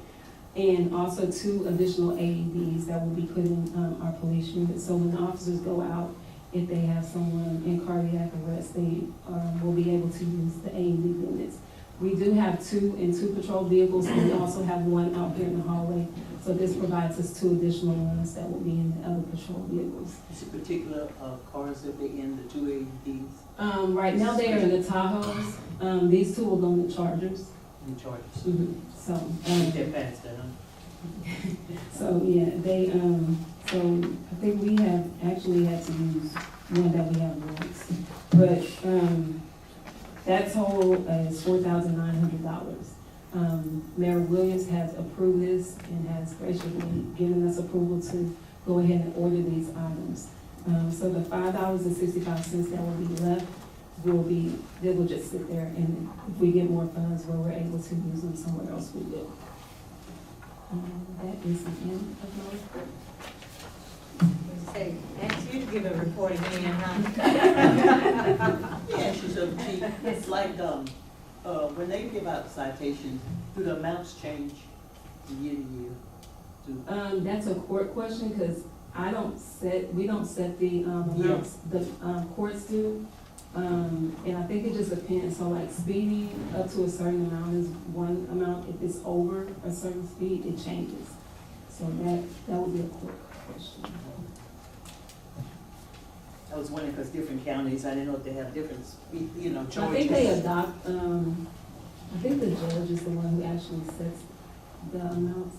and also 2 additional AEDs that will be put in our police unit. So when the officers go out, if they have someone in cardiac arrest, they will be able to use the AED units. We do have 2 in 2 patrol vehicles, and we also have 1 out here in the hallway. So this provides us 2 additional ones that will be in the other patrol vehicles. Is it particular cars that they in, the 2 AEDs? Right now they are in the Tahoes. These 2 will go in the Chargers. In Chargers? Mm-hmm. So, they're faster, huh? so yeah, so I think we have actually had to use one that we have once. But, that total is $4,900. Mayor Williams has approved this and has graciously given us approval to go ahead and order these items. So the $5.65 that will be left they will just sit there, and if we get more funds where we're able to use them somewhere else, we will. That is the end of my report. Say, ask you to give a report again, huh? Yeah, she said, Chief, it's like, when they give out citations, do the amounts change year to year? That's a court question, because we don't set the amounts, the courts do. And I think it just depends, so like speeding up to a certain amount is one amount, if it's over a certain speed, it changes. So that would be a court question. I was wondering, because different counties, I didn't know if they have different, choices. I think they adopt, I think the judge is the one who actually sets the amounts.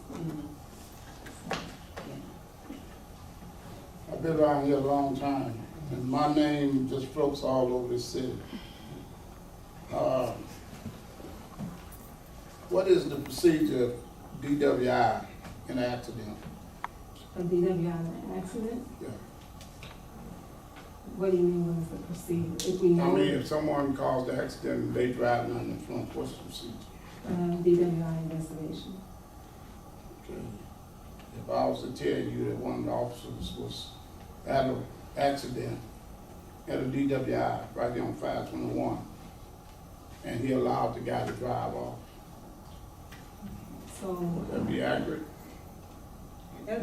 I've been around here a long time, and my name just floats all over the city. What is the procedure of DWI in an accident? A DWI in an accident? Yeah. What do you mean, what is the procedure? If we I know, mean, if someone caused the accident and they driving on the front, what's the procedure? DWI investigation. Okay. If I was to tell you that one of the officers was at an accident at a DWI right there on 521, and he allowed the guy to drive off, So, would that be accurate?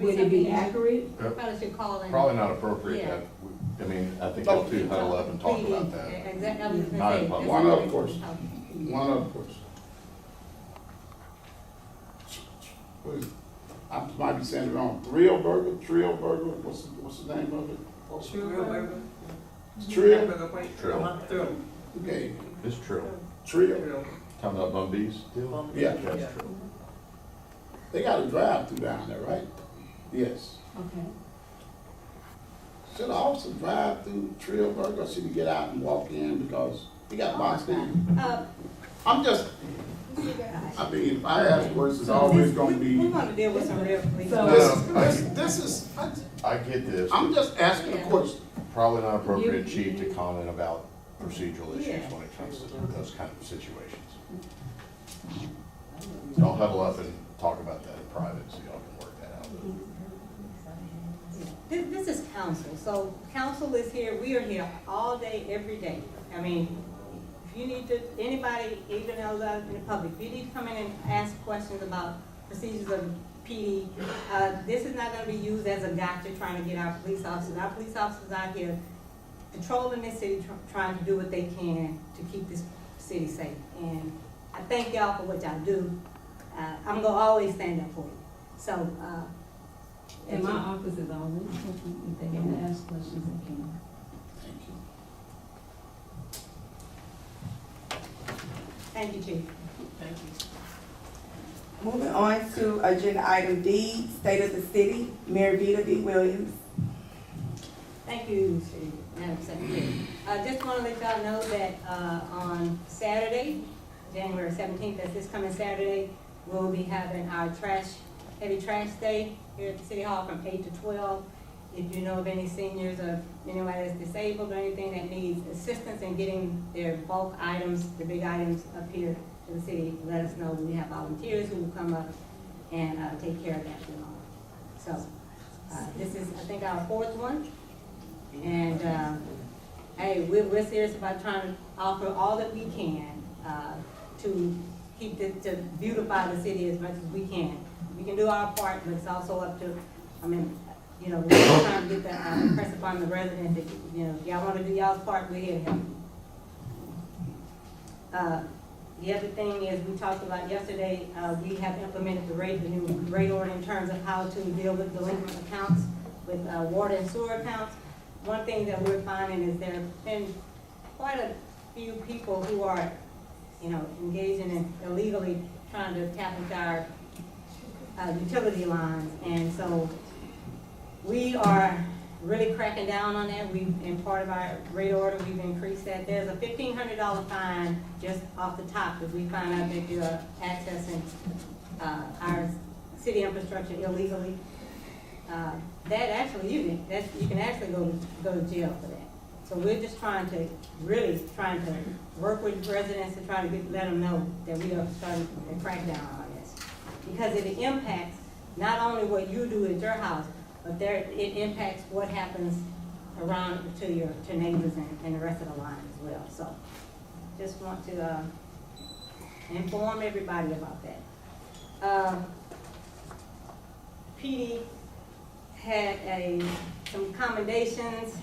would it be accurate? Probably should call in. Probably not appropriate. Yeah. I mean, I think y'all two huddle up and talk about that. Exactly, I was Not gonna in say. public. One other question. One other question. I might be saying it wrong. Trill Burger, what's the name of it? Real burger. Trill? Trill. Okay, It's Trill. Trill. Talking about Bumbees deal? Yeah. That's Trill. They got a drive-through down there, right? Yes. Okay. Should the officer drive through Trill Burger, or should he get out and walk in because he got boxed in? I'm just, I mean, if I ask questions, it's always gonna We be, want to deal with some real police. this is, I get this. I'm just asking a question. Probably not appropriate, Chief, to comment about procedural issues Yeah. when it comes to those kind of situations. Y'all huddle up and talk about that in private, so y'all can work that out. This is council, so council is here, we are here all day, every day. I mean, if you need to, anybody, even those out in the public, if you need to come in and ask questions about procedures of PD, this is not gonna be used as a gotcha trying to get our police officers. Our police officers out here patrolling this city, trying to do what they can to keep this city safe. And I thank y'all for what y'all do. I'm gonna always stand up for you. So, And my office is always open, if they want to ask questions, they can. Thank you. thank you, Chief. Thank you. Moving on to agenda item D, State of the City, Mayor Vita B. Williams. Thank you, Madam Secretary. I just want to let y'all know that on Saturday, January 17th, that's this coming Saturday, we'll be having our heavy trash day here at the City Hall from 8 to 12. If you know of any seniors or anybody that's disabled or anything that needs assistance in getting their bulk items, the big items up here to the city, let us know. We have volunteers who will come up and take care of that for you all. So this is, I think, our fourth one. And hey, we're serious about trying to offer all that we can to keep to beautify the city as much as we can. We can do our part, but it's also up to, we're trying to get the press upon the resident that, if y'all want to do y'all's part, we're here to help. The other thing is, we talked about yesterday, we have implemented the new rate order in terms of how to deal with delinquent accounts, with water and sewer accounts. One thing that we're finding is there have been quite a few people who are, engaging in illegally trying to tap into our utility lines. And so we are really cracking down on that. In part of our rate order, we've increased that. There's a $1,500 fine just off the top if we find out that you're accessing our city infrastructure illegally. that actually, you can actually go to jail for that. So we're just trying to work with residents and try to let them know that we are starting to crack down on this. Because it impacts not only what you do at your house, but it impacts what happens around to neighbors and the rest of the line as well. So just want to inform everybody about that. PD had some commendations,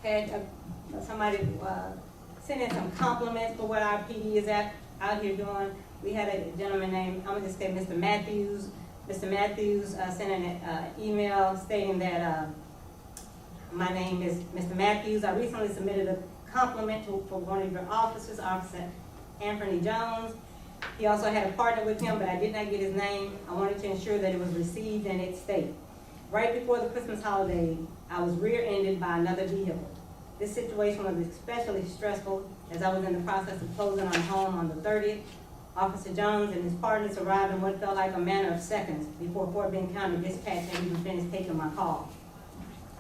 had somebody send in some compliments for what our PD is out here doing. We had a gentleman named, I'm gonna just say Mr. Matthews. Mr. Matthews sent in an email stating that my name is Mr. Matthews. I recently submitted a compliment for one of your officers, Officer Anthony Jones. He also had a partner with him, but I did not get his name. I wanted to ensure that it was received in its state. Right before the Christmas holiday, I was rear-ended by another vehicle. This situation was especially stressful as I was in the process of closing on home on the 30th. Officer Jones and his partners arrived in what felt like a matter of seconds before Fort Bend County Dispatch had even finished taking my call.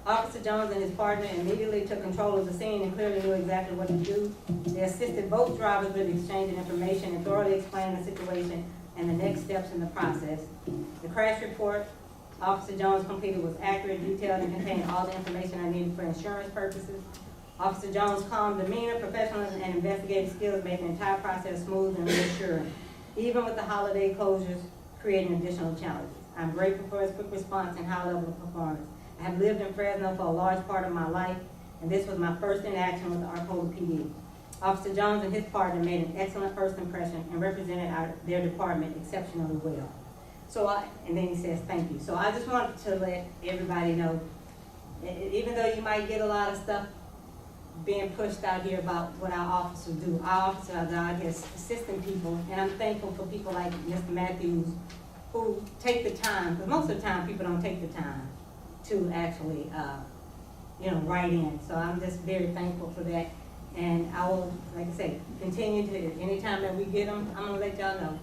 Officer Jones and his partner immediately took control of the scene and clearly knew exactly what to do. They assisted both drivers with exchanging information and thoroughly explained the situation and the next steps in the process. The crash report Officer Jones completed was accurate, detailed, and contained all the information I needed for insurance purposes. Officer Jones' calm demeanor, professionalism, and investigative skills made the entire process smooth and reassuring, even with the holiday closures creating additional challenges. I'm grateful for his quick response and high level of performance. I have lived in Fresno for a large part of my life, and this was my first interaction with the Arcola PD. Officer Jones and his partner made an excellent first impression and represented their department exceptionally well. And then he says, thank you. So I just wanted to let everybody know, even though you might get a lot of stuff being pushed out here about what our officers do, our officers are out here assisting people, and I'm thankful for people like Mr. Matthews who take the time, because most of the time people don't take the time to actually, write in. So I'm just very thankful for that. And I will, like I say, continue to, anytime that we get them, I'm gonna let y'all know,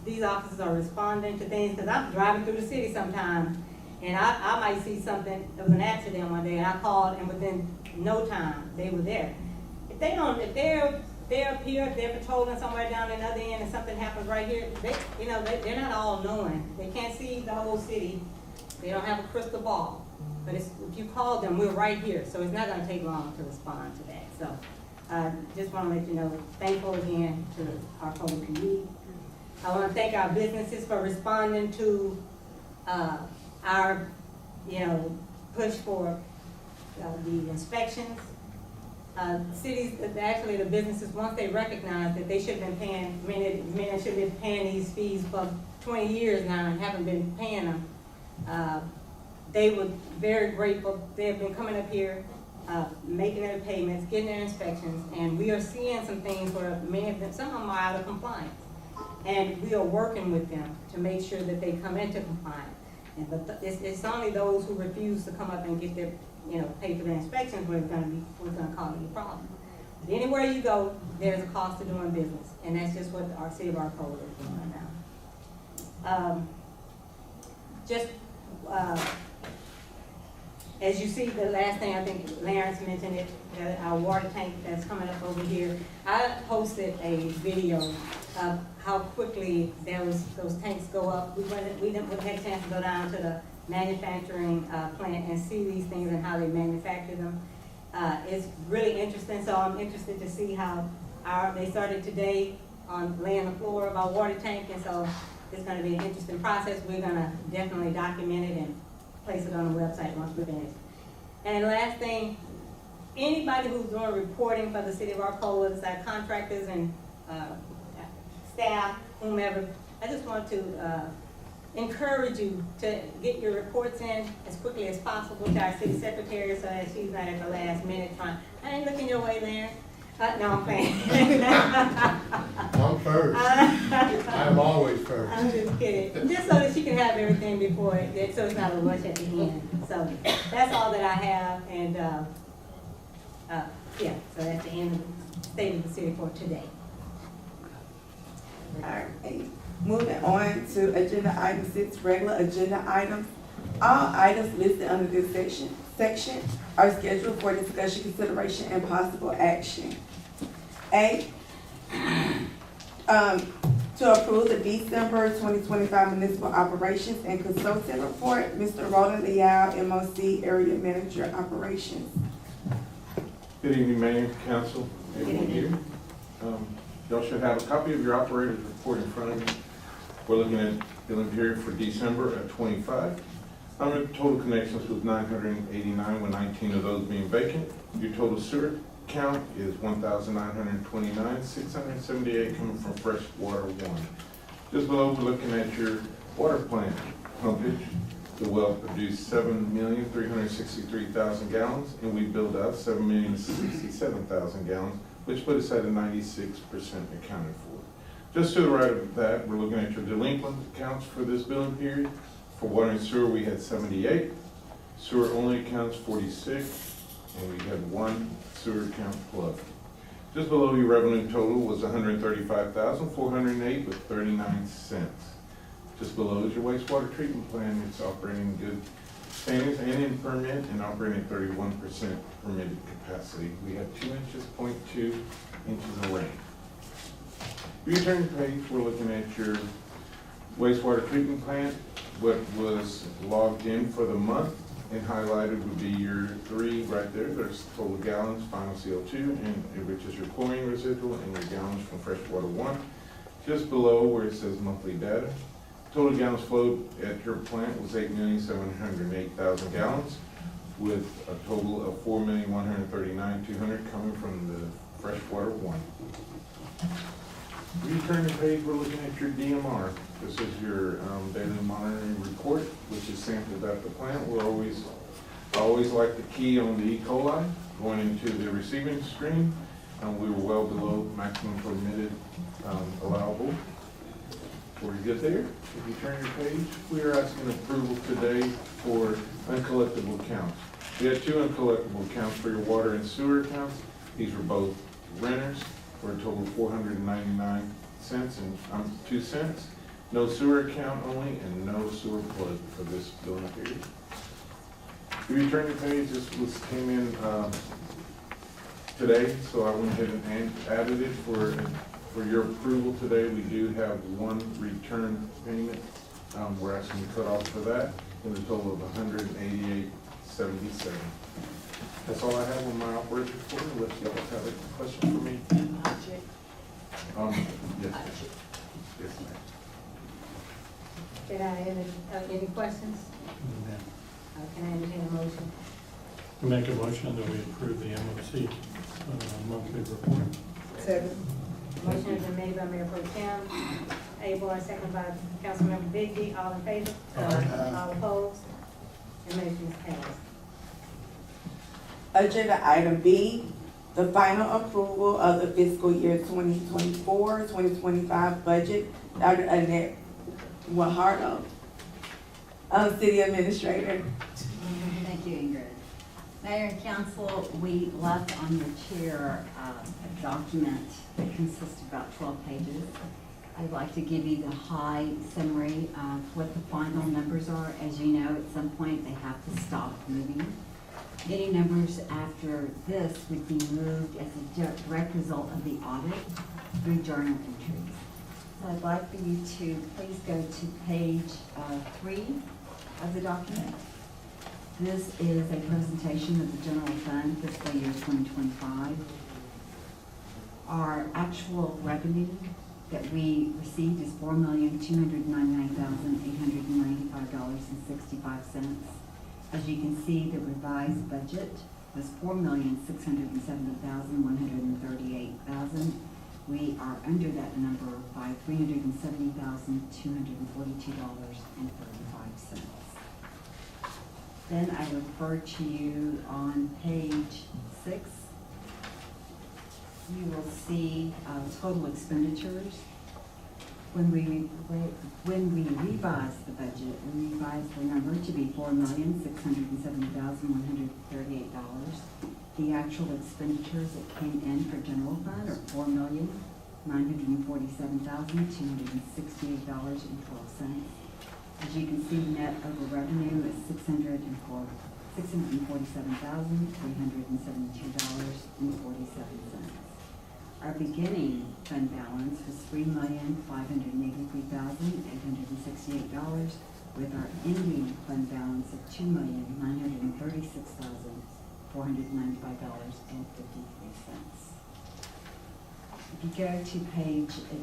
these officers are responding to things, because I'm driving through the city sometimes, and I might see something, there was an accident one day, and I called, and within no time, they were there. If they're up here, if they're patrolling somewhere down the other end, and something happens right here, they're not all knowing. They can't see the whole city. They don't have a crystal ball. But if you call them, we're right here, so it's not gonna take long to respond to that. So, just wanna let you know, thankful again to our Arcola PD. I want to thank our businesses for responding to our, push for the inspections. Cities, actually the businesses, once they recognize that they should have been paying, many should have been paying these fees for 20 years now and haven't been paying them, they were very grateful. They have been coming up here, making their payments, getting their inspections, and we are seeing some things where some of them are out of compliance. And we are working with them to make sure that they come into compliance. But it's only those who refuse to come up and get their, pay for their inspections where it's gonna cause you a problem. But anywhere you go, there's a cost to doing business, and that's just what our city of Arcola is doing right now. As you see, the last thing, I think Lawrence mentioned it, our water tank that's coming up over here. I posted a video of how quickly those tanks go up. We didn't have a chance to go down to the manufacturing plant and see these things and how they manufacture them. It's really interesting, so I'm interested to see how they started today on laying the floor of our water tank, and so it's gonna be an interesting process. We're gonna definitely document it and place it on the website once we're finished. And last thing, anybody who's doing reporting for the city of Arcola, it's our contractors and staff, whomever, I just want to encourage you to get your reports in as quickly as possible to our city secretary so that she's not at the last minute trying, I ain't looking your way, Larry. No, I'm playing. I'm first. I'm always first. I'm just kidding. Just so that she can have everything before it, so it's not a rush at the end. So that's all that I have, and so that's the end of the State of the City for today. All right. Moving on to agenda item 6, regular agenda items. All items listed under this section are scheduled for discussion, consideration, and possible action. A, to approve the December 2025 municipal operations and consultant report, Mr. Roland Leal, MOC Area Manager Operations. Good evening, Mayor, Council, everyone here. Y'all should have a copy of your operator's report in front of you. We're looking at billing period for December of 25. Total connections was 989, with 19 of those being vacant. Your total sewer count is 1,929, 678 coming from fresh water one. Just below, we're looking at your water plant pumpage. The well produced 7,363,000 gallons, and we billed out 7,067,000 gallons, which put us at a 96% accounted for. Just to the right of that, we're looking at your delinquent accounts for this billing period. For water and sewer, we had 78. Sewer only accounts 46, and we had 1 sewer account plug. Just below your revenue total was 135,408 with 39 cents. Just below is your wastewater treatment plant. It's operating in good standings and in permit and operating at 31% permitted capacity. We had 2 inches, 0.2 inches of rain. If you turn the page, we're looking at your wastewater treatment plant. What was logged in for the month and highlighted would be your 3 right there. There's total gallons, final CO2, and which is your chlorine residual, and your gallons from freshwater 1. Just below where it says monthly data, total gallons flowed at your plant was 8,708,000 gallons, with a total of 4,139,200 coming from the freshwater 1. If you turn the page, we're looking at your DMR. This is your daily monitoring report, which is sampled at the plant. I always like the key on the E. coli going into the receiving stream, and we were well below maximum permitted allowable. We're good there. If you turn your page, we are asking approval today for uncollectible accounts. We had 2 uncollectible accounts for your water and sewer accounts. These were both renters for a total of 499 cents and 2 cents. No sewer account only and no sewer plug for this billing period. If you turn the page, this came in today, so I went ahead and added it for your approval today. We do have 1 return payment. We're asking to cut off for that in a total of $188.77. That's all I have on my operating report, unless y'all have a question for me. Yes. Yes, ma'am. Can I any questions? Can I entertain a motion? Make a motion that we approve the MOC monthly report. Second. Motion has been made by Mayor Pro Tem Abel, second by Councilmember Bigby. All in favor? All opposed? The motion is passed. Agenda item B, the final approval of the fiscal year 2024-2025 budget. Dr. Annette Wahardo, City Administrator. Thank you, Ingrid. Mayor and Council, we left on your chair a document that consists of about 12 pages. I'd like to give you the high summary of what the final numbers are. As you know, at some point they have to stop moving. Any numbers after this would be moved as a direct result of the audit through journal entries. So I'd like for you to please go to page 3 of the document. This is a presentation of the general fund fiscal year 2025. Our actual revenue that we received is $4,299,895.65. As you can see, the revised budget was $4,670,138,000. We are under that number by $370,242.35. Then I refer to you on page 6. You will see total expenditures. When we revised the budget, we revised the number to be $4,670,138. The actual expenditures that came in for general fund are $4,499,995.65. $947,268.12. As you can see, net over revenue is $647,372.47. Our beginning fund balance was $3,583,868, with our ending fund balance of $2,936,495.53. If you go to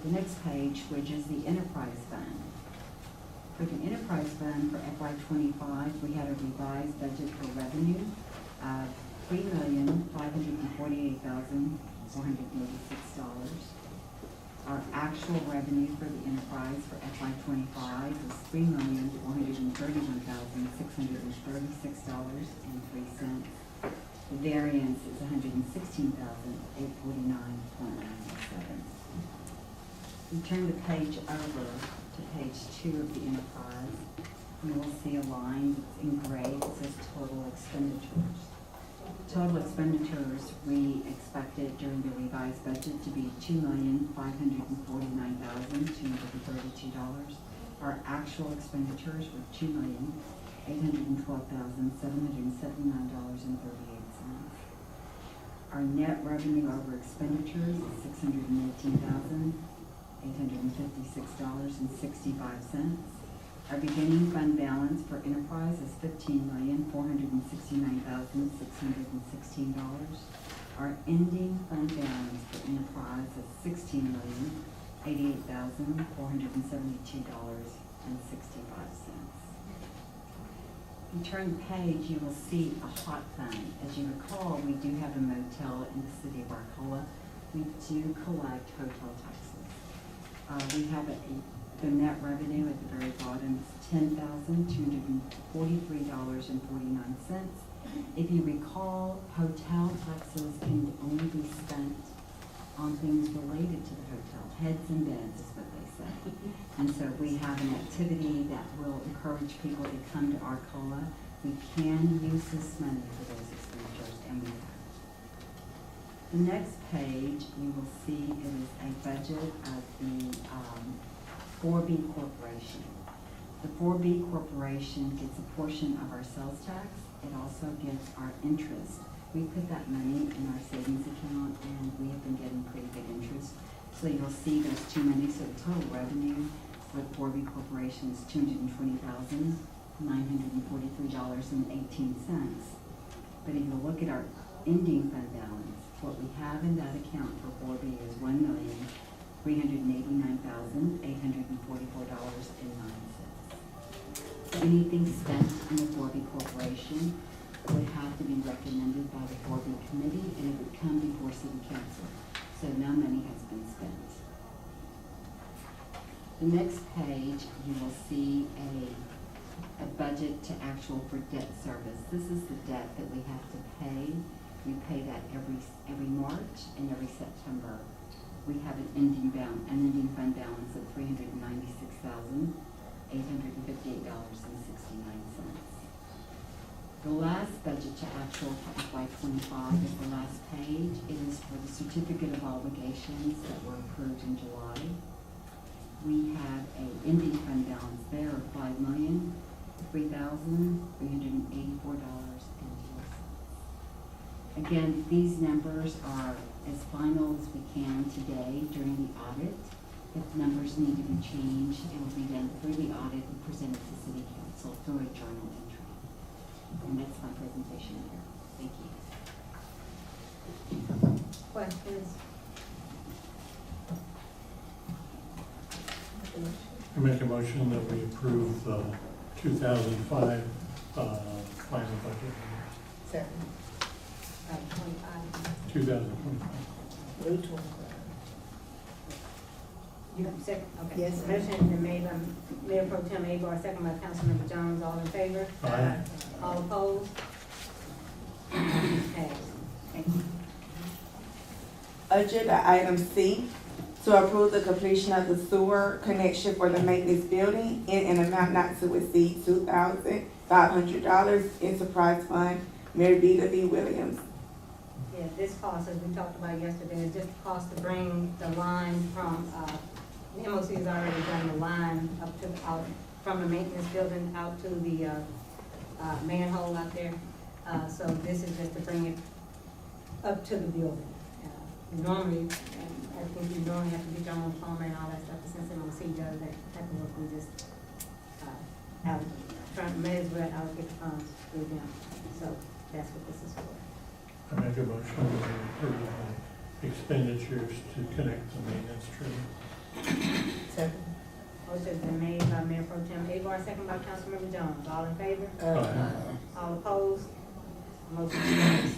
the next page, which is the enterprise fund. For the enterprise fund for FY '25, we had a revised budget for revenue of $3,548,486. Our actual revenue for the enterprise for FY '25 was $3,431,636.03. The variance is $116,849.97. You turn the page over to page 2 of the enterprise, you will see a line that's in gray that says total expenditures. Total expenditures we expected during the revised budget to be $2,549,232. Our actual expenditures were $2,812,779.38. Our net revenue over expenditures is $618,856.65. Our beginning fund balance for enterprise is $15,469,616. Our ending fund balance for enterprise is $16,088,472.65. You turn the page, you will see a hot fund. As you recall, we do have a motel in the city of Arcola. We do collect hotel taxes. We have the net revenue at the very bottom is $10,243.49. If you recall, hotel taxes can only be spent on things related to the hotel. Heads and beds is what they say. And so we have an activity that will encourage people to come to Arcola. We can use this money for those expenditures, and we have. The next page, you will see it is a budget of the 4B Corporation. The 4B Corporation gets a portion of our sales tax. It also gets our interest. We put that money in our savings account, and we have been getting pretty good interest. So you'll see those two monies. So the total revenue for the 4B Corporation is $220,943.18. But if you look at our ending fund balance, what we have in that account for 4B is $1,389,844.09. Anything spent in the 4B Corporation would have to be recommended by the 4B committee, and it would come before City Council. So no money has been spent. The next page, you will see a budget to actual for debt service. This is the debt that we have to pay. We pay that every March and every September. We have an ending fund balance of $396,858.69. The last budget to actual for FY '25 is the last page. It is for the certificate of obligations that were approved in July. We have an ending fund balance there of $5,003,384.02. Again, these numbers are as final as we can today during the audit. If numbers need to be changed, it will be done through the audit and presented to City Council through a journal entry. And that's my presentation here. Thank you. Questions? I make a motion that we approve the 2005 final budget. Second. 2025. Move to approve. You have a second? Okay. Yes. Motion been made by Mayor Pro Tem Abar, second by Councilmember Jones. All in favor? Aye. All opposed? Passed. Thank you. Agenda item C, to approve the completion of the sewer connection for the maintenance building in an amount not to exceed $2,500, Enterprise Fund, Mary B. Williams. Yeah, this cost, as we talked about yesterday, is just cost to bring the line from, the MOC has already done the line up to, out, from the maintenance building out to the, manhole out there. So this is just to bring it up to the building. Normally, I think you normally have to get your own plumber and all that stuff, but since MOC does that type of work, we just, may as well allocate the funds through them. So that's what this is for. I make a motion to approve the expenditures to connect the maintenance tree. Second. Motion's been made by Mayor Pro Tem Abar, second by Councilmember Jones. All in favor? Aye. All opposed? Motion carries.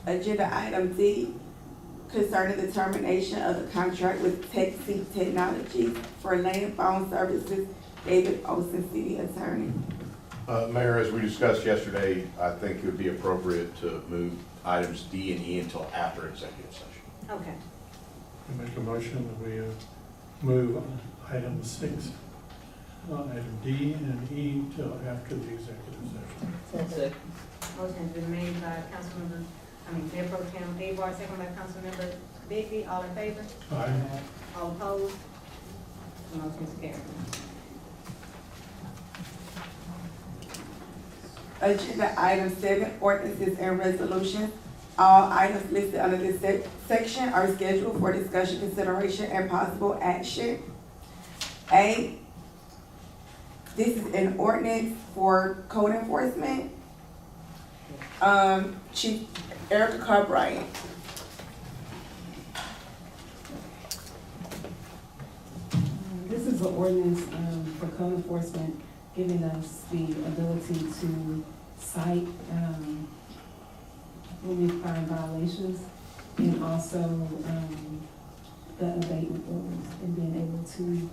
Agenda item D, concerning the termination of the contract with TechSeek Technologies for land phone services. David Olson, City Attorney. Mayor, as we discussed yesterday, I think it would be appropriate to move items D and E until after executive session. Okay. I make a motion that we move item 6, item D and E till after the executive session. Second. Motion's been made by Mayor Pro Tem Abar, second by Councilmember Bigby. All in favor? Aye. All opposed? Motion's carried. Agenda item 7, ordinances and resolutions. All items listed under this section are scheduled for discussion, consideration, and possible action. A, this is an ordinance for code enforcement. Chief Erica Cartwright. This is an ordinance for code enforcement, giving us the ability to cite when we find violations, and also the abatement orders, and being able to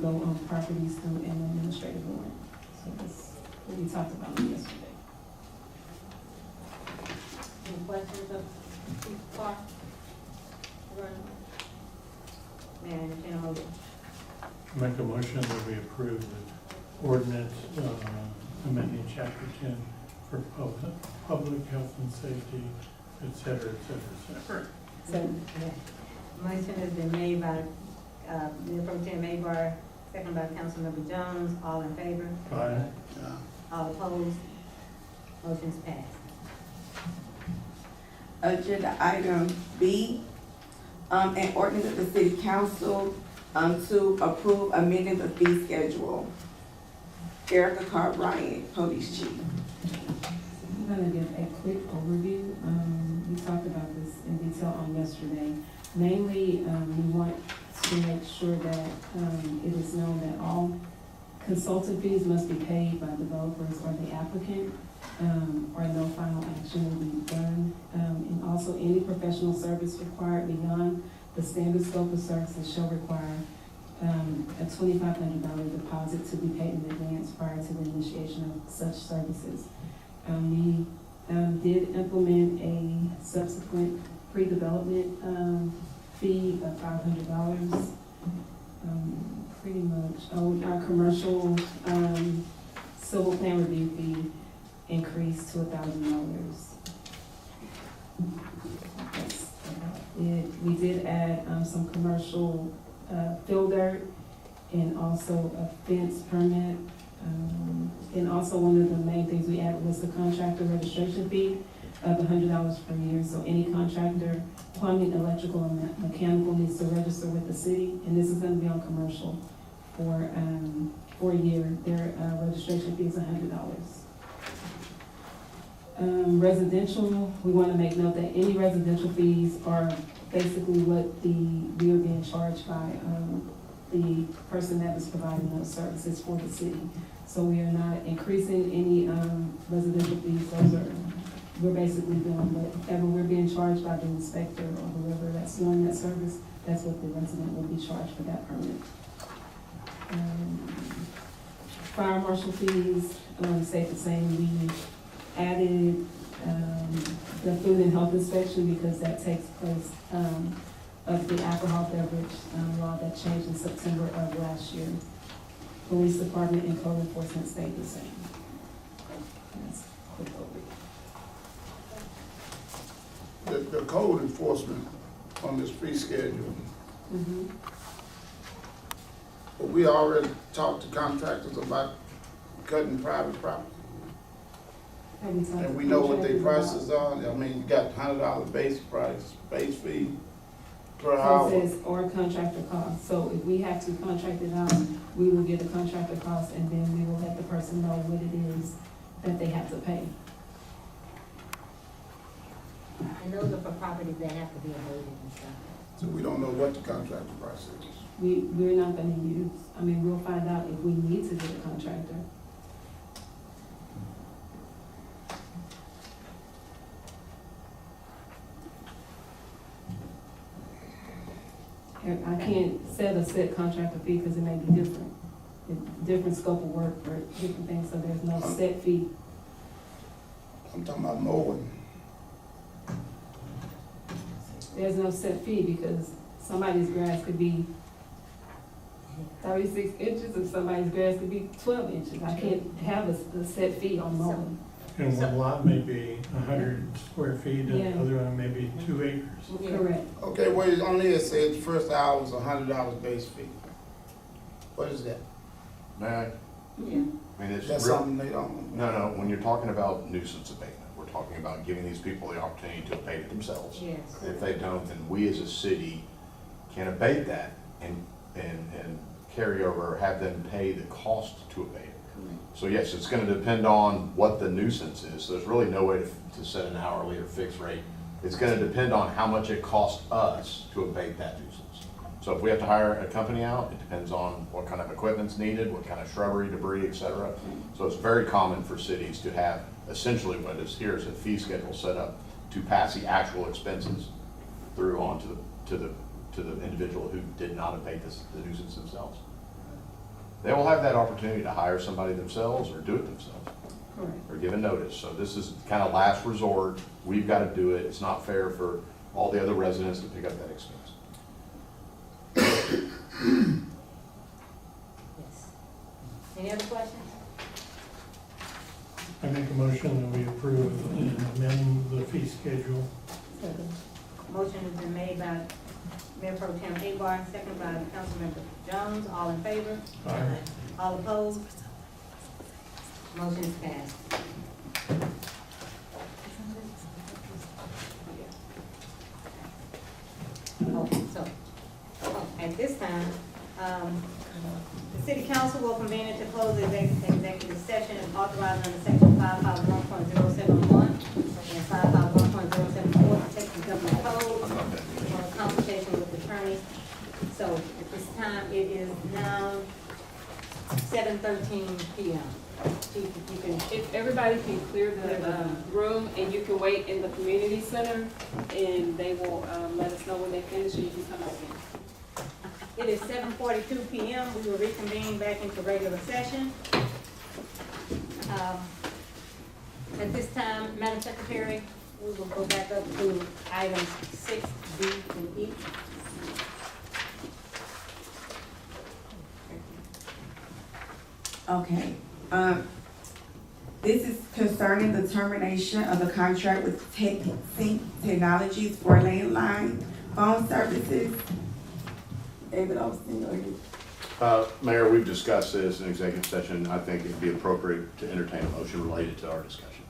go on properties through an administrative warrant. So that's what we talked about yesterday. Any questions of Chief Clark? May I entertain a motion? Make a motion that we approve the ordinance amending chapter 10 for public health and safety, et cetera, et cetera, et cetera. So, motion has been made by Mayor Pro Tem Abar, second by Councilmember Jones. All in favor? Aye. All opposed? Motion's passed. Agenda item B, an ordinance of the City Council to approve amending the fee schedule. Erica Cartwright, Police Chief. I'm gonna give a quick overview. We talked about this in detail on yesterday. Mainly, we want to make sure that it is known that all consultant fees must be paid by developers or the applicant, or no final action will be done. And also, any professional service required beyond the standard scope of services shall require a $2,500 deposit to be paid in advance prior to the initiation of such services. We did implement a subsequent pre-development fee of $500. Pretty much, our commercial civil plan review fee increased to $1,000. We did add some commercial fill dirt and also a fence permit. And also one of the main things we added was the contractor registration fee of $100 per year. So any contractor, plumbing, electrical, and mechanical needs to register with the city, and this is gonna be on commercial for a year. Their registration fee is $100. Residential, we want to make note that any residential fees are basically what we are being charged by the person that is providing those services for the city. So we are not increasing any residential fees. We're basically doing whatever we're being charged by the inspector or whoever that's doing that service, that's what the resident will be charged for that permit. Fire marshal fees, stay the same. We added the food and health inspection because that takes place of the alcohol beverage law that changed in September of last year. Police department and code enforcement stayed the same. That's The code enforcement on this fee schedule, Mhm. but we already talked to contractors about cutting private property. Have we talked And to we know what their contractors prices are. I mean, you got $100 base price, base fee per about- hour. So it says, or contractor cost, so if we have to contract it out, we will get the contractor cost, and then we will let the person know what it is that they have to pay. And those are for properties that have to be abated and stuff. So we don't know what the contractor price is. We're not gonna use, I mean, we'll find out if we need to get a contractor. And I can't set a set contractor fee because it may be different. Different scope of work for different things, so there's no set fee. I'm talking about mowing. There's no set fee because somebody's grass could be 36 inches and somebody's grass could be 12 inches. I can't have a set fee on mowing. And one lot may be 100 square feet, and Yeah. the other one may be 2 acres. Correct. Okay, well, on there it says the first hour is $100 base fee. What is that? Man, Yeah. I mean, it's That's real. something they don't. No, when you're talking about nuisance abatement, we're talking about giving these people the opportunity to abate it themselves. Yes. If they don't, then we as a city can abate that and carry over, or have them pay the cost to abate it. So yes, it's gonna depend on what the nuisance is. So there's really no way to set an hourly or fixed rate. It's gonna depend on how much it costs us to abate that nuisance. So if we have to hire a company out, it depends on what kind of equipment's needed, what kind of shrubbery, debris, et cetera. So it's very common for cities to have essentially what is here is a fee schedule set up to pass the actual expenses through on to the individual who did not abate the nuisance themselves. They will have that opportunity to hire somebody themselves or do it themselves, Correct. or give a notice. So this is kind of last resort. We've got to do it. It's not fair for all the other residents to pick up that expense. Yes. Any other questions? I make a motion that we approve and amend the fee schedule. Motion has been made by Mayor Pro Tem Abar, second by Councilmember Jones. All in favor? Aye. All opposed? Motion is passed. Okay, so, at this time, the city council will convene into closed executive session and authorize under section 551.071 and 551.074 Texas Government Code on a consultation with attorneys. So at this time, it is now 7:13 p.m. Chief, if you can, If everybody can clear the room, and you can wait in the community center, and they will let us know when they finish, and you can come back in. it is 7:42 p.m. We will reconvene back into regular session. At this time, Madam Secretary, we will go back up to items 6, D, and E. Okay, this is concerning the termination of the contract with Sync Technologies for landline phone services. David Austin, or you? Mayor, we've discussed this in executive session. I think it'd be appropriate to entertain a motion related to our discussion.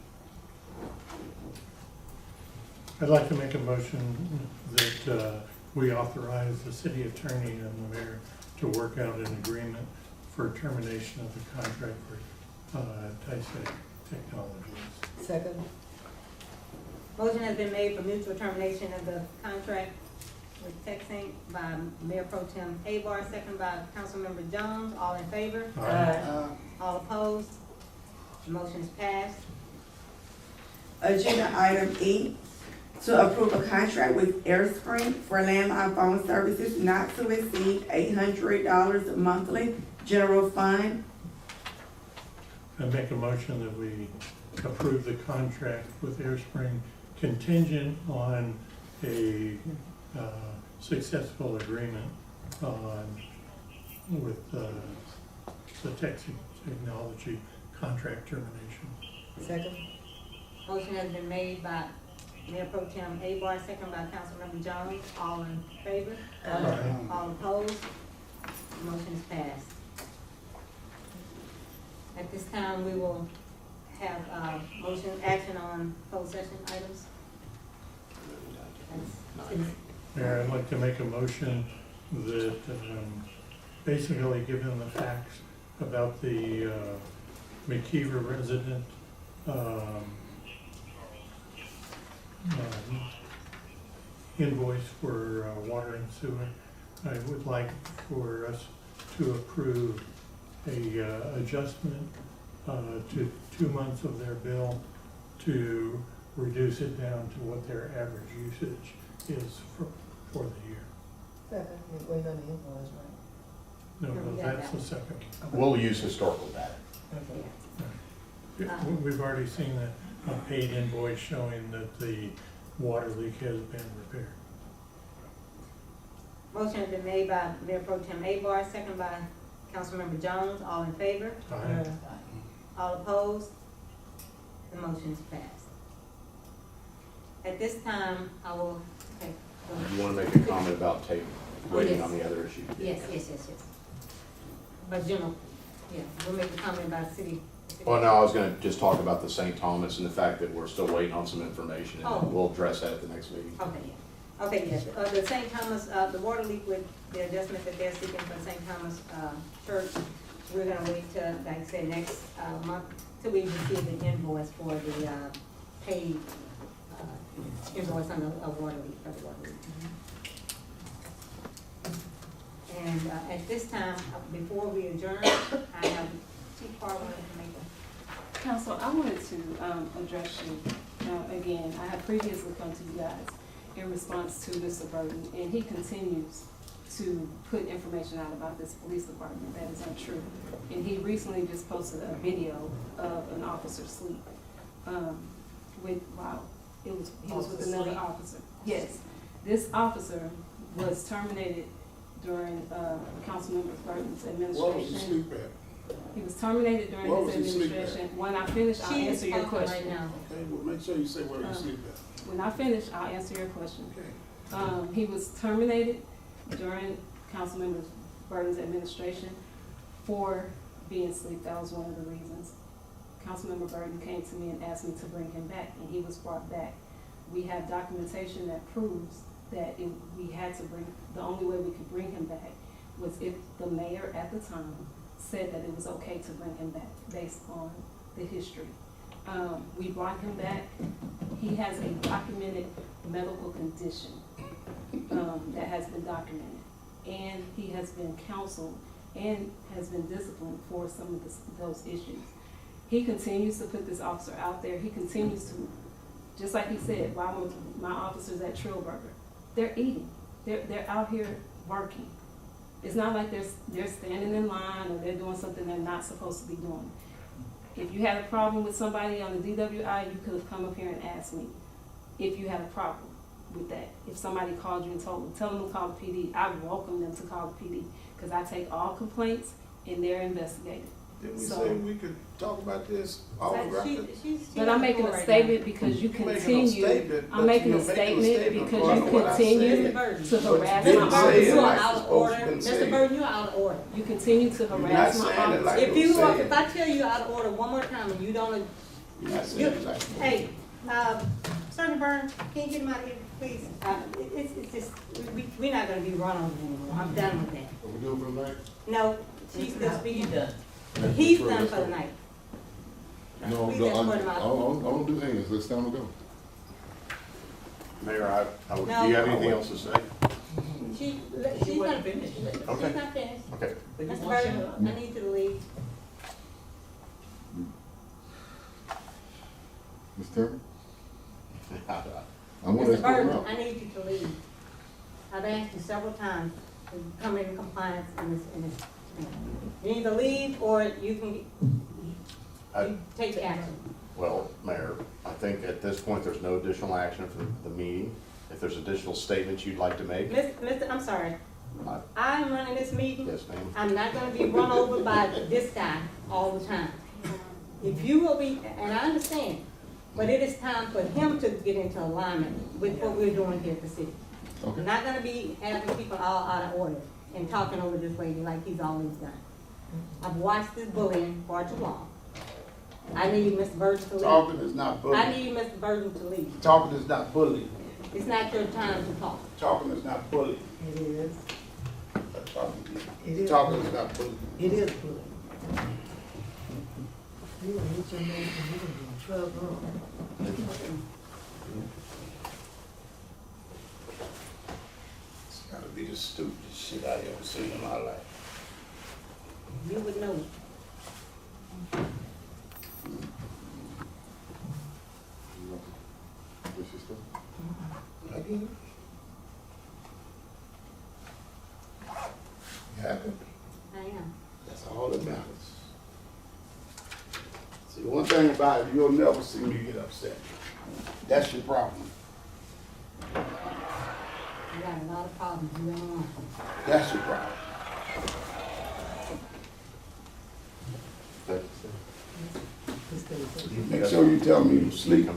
I'd like to make a motion that we authorize the city attorney and the mayor to work out an agreement for termination of the contract for Tyson Technologies. Second. Motion has been made for mutual termination of the contract with TechSync by Mayor Pro Tem Abar, second by Councilmember Jones. All in favor? All opposed? Motion is passed. Agenda item E, to approve a contract with AirSpring for landline phone services not to exceed $800 monthly, general fund. I make a motion that we approve the contract with AirSpring contingent on a successful agreement with the TechSync Technology contract termination. Second. Motion has been made by Mayor Pro Tem Abar, second by Councilmember Jones. All in favor? All opposed? Motion is passed. At this time, we will have, motion action on closed session items. Mayor, I'd like to make a motion that, basically, given the facts about the McKeever resident, invoice for water and sewer, I would like for us to approve a adjustment to 2 months of their bill to reduce it down to what their average usage is for the year. Wait on the invoice, right? No, that's the second. We'll use historical data. We've already seen a paid invoice showing that the water leak has been repaired. Motion has been made by Mayor Pro Tem Abar, second by Councilmember Jones. All in favor? Aye. All opposed? The motion is passed. At this time, I will, okay. go ahead. You want to make a comment about waiting Yes. on the other issue? Yes. But general, yeah, we'll make the comment about city. Well, no, I was gonna just talk about the St. Thomas and the fact that we're still waiting on some information, and Oh. we'll address that at the next meeting. Okay, yeah. Okay, yes, the St. Thomas, the water leak with the adjustment that they're seeking for St. Thomas, Church, we're gonna wait till, like I said, next, month, till we receive the invoice for the, paid, invoice on the, water leak, for the water leak. And, at this time, before we adjourn, I have Chief Carr wanted to make a. Council, I wanted to address you again. I have previously come to you guys in response to Mr. Burton, and he continues to put information out about this police department that is untrue. And he recently just posted a video of an officer sleep. He was with another officer. Yes, this officer was terminated during Councilmember Burton's administration. What was he asleep at? He was terminated during Where his was he asleep at? administration. When I finish, I'll She is answer your talking question. right now. Okay, well, make sure you say where you sleep at. When I finish, I'll answer your question. Okay. He was terminated during Councilmember Burton's administration for being asleep. That was one of the reasons. Councilmember Burton came to me and asked me to bring him back, and he was brought back. We have documentation that proves that we had to the only way we could bring him back was if the mayor at the time said that it was okay to bring him back based on the history. We brought him back. He has a documented medical condition that has been documented. And he has been counseled and has been disciplined for some of those issues. He continues to put this officer out there. He continues to, just like he said, why were my officers at Trillburger? They're eating. They're out here working. It's not like they're standing in line or they're doing something they're not supposed to be doing. If you had a problem with somebody on the DWI, you could have come up here and asked me if you had a problem with that. If somebody called you and tell them to call the PD, I welcome them to call the PD because I take all complaints and they're investigated. Didn't we say we could talk about this off the record? But I'm making a statement because you continue, I'm making a statement because you continue to harass my officers. You are out of order. Mr. Burton, you are out of order. You continue to harass my officers. If I tell you out of order one more time and you don't, hey, Sergeant Burns, can you get him out of here, please? It's just, we're not gonna be run over anymore. I'm done with that. Are we doing for the night? No, she's still speaking. He's done for the night. No, We no, just I put him out. don't do things, it's time to go. Mayor, do No. you have anything else to say? She's She not wasn't finished. Okay. She's not finished. Okay. Mr. Burton, I need you to leave. Mr. Terry? I'm gonna Mr. escort him Burton, out. I need you to leave. I've asked you several times to come in compliance in this. You either leave or you can take action. Well, Mayor, I think at this point, there's no additional action for the meeting. If there's additional statements you'd like to make. Mr., I'm sorry. I'm running this meeting. Yes, ma'am. I'm not gonna be run over by this guy all the time. If you will be, and I understand, But it is time for him to get into alignment with what we're doing here at the city. Okay. We're not gonna be having people all out of order and talking over this lady like he's always done. I've watched this bullying far too long. I need Mr. Burton to leave. Talking is not I bullying. need Mr. Burton to leave. Talking is not bullying. It's not your time to talk. Talking is not bullying. It is. Talking is not bullying. It is bullying. You will hit your name and you're gonna be in trouble. It's gotta be the stupidest shit I ever seen in my life. You would know it. This is still? Again. You happy? I am. That's all that matters. See, one thing about it, you'll never see me get upset. That's your problem. You got a lot of problems you don't want. That's your problem. Make sure you tell me you sleep in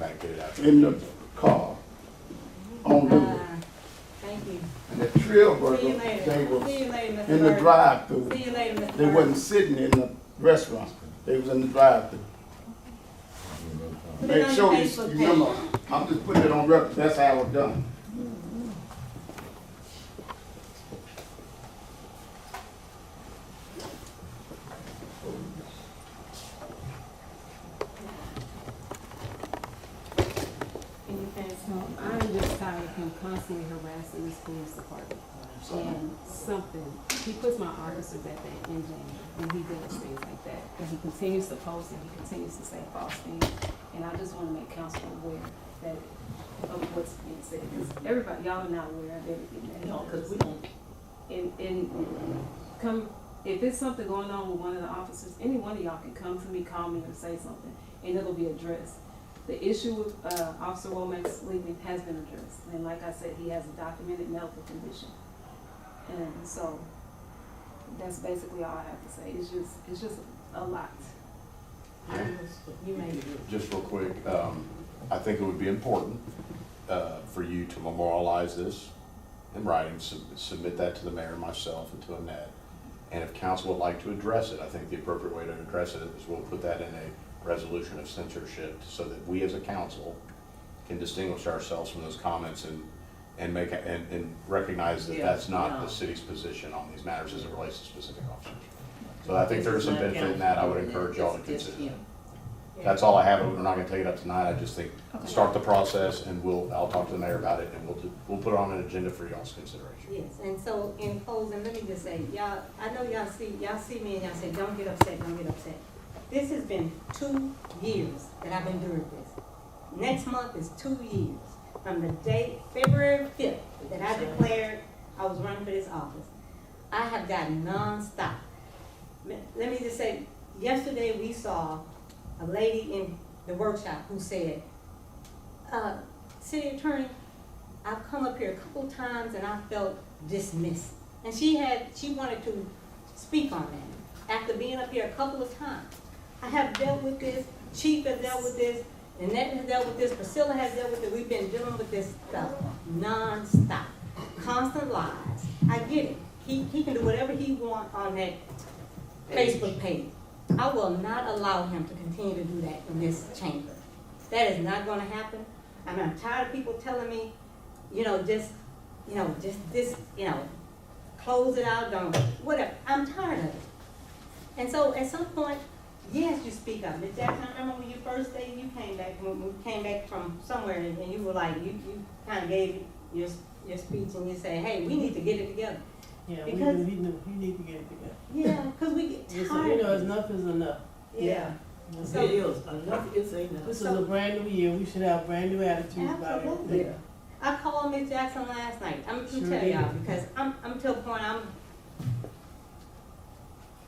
the car on the, Thank you. and the trail See burger, you later. they was See you later, Mr. in the Burton. drive-through. See you later, Mr. They Burton. wasn't sitting in the restaurant, they was in the drive-through. Put it Make on sure your you Facebook remember, page. I'm just putting it on record, that's how it's done. So I'm just tired of him constantly harassing this police department. And something, he puts my officers at that in danger when he does things like that. And he continues to post and he continues to say false things. And I just want to make council aware that of what's being said. Because everybody, y'all are not aware of everything that he does. Because we don't. If there's something going on with one of the officers, any one of y'all can come to me, call me, or say something, and it'll be addressed. The issue with Officer Womack's leaving has been addressed, and like I said, he has a documented medical condition. And so, that's basically all I have to say. It's just a lot. You may. Just real quick, I think it would be important for you to memorialize this in writing, submit that to the mayor, myself, and to Annette. And if council would like to address it, I think the appropriate way to address it is we'll put that in a resolution of censorship so that we as a council can distinguish ourselves from those comments and recognize that that's not the city's position on these matters as it relates to specific officers. So I think there's some benefit in that. I would encourage y'all to consider that. That's all I have. We're not gonna take it up tonight. I just think start the process and I'll talk to the mayor about it and we'll put it on an agenda for y'all's consideration. Yes, and so in closing, let me just say, y'all, I know y'all see me and y'all say, don't get upset, don't get upset. This has been 2 years that I've been doing this. Next month is 2 years from the date, February 5th, that I declared I was running for this office. I have gotten nonstop. Let me just say, yesterday we saw a lady in the workshop who said, City Attorney, I've come up here a couple times and I felt dismissed. And she wanted to speak on that after being up here a couple of times. I have dealt with this, Chief has dealt with this, Annette has dealt with this, Priscilla has dealt with it. We've been dealing with this stuff non-stop. Constant lies. I get it. He can do whatever he wants on that Facebook page. I will not allow him to continue to do that in this chamber. That is not gonna happen. I'm tired of people telling me, just this, close it out, don't, whatever. I'm tired of it. And so at some point, yes, you speak up. Ms. Jackson, I remember when you first day you came back, when we came back from somewhere and you were like, you kind of gave your speech and you said, hey, we need to get it together. Yeah, Because- we need to get it together. Yeah, because we get tired. Enough is enough. Yeah. So, it is, enough is enough. This is a brand new year, we should have brand new attitudes about Absolutely. everything. I called Ms. Jackson last night. I'm gonna Sure tell did. y'all because I'm to a point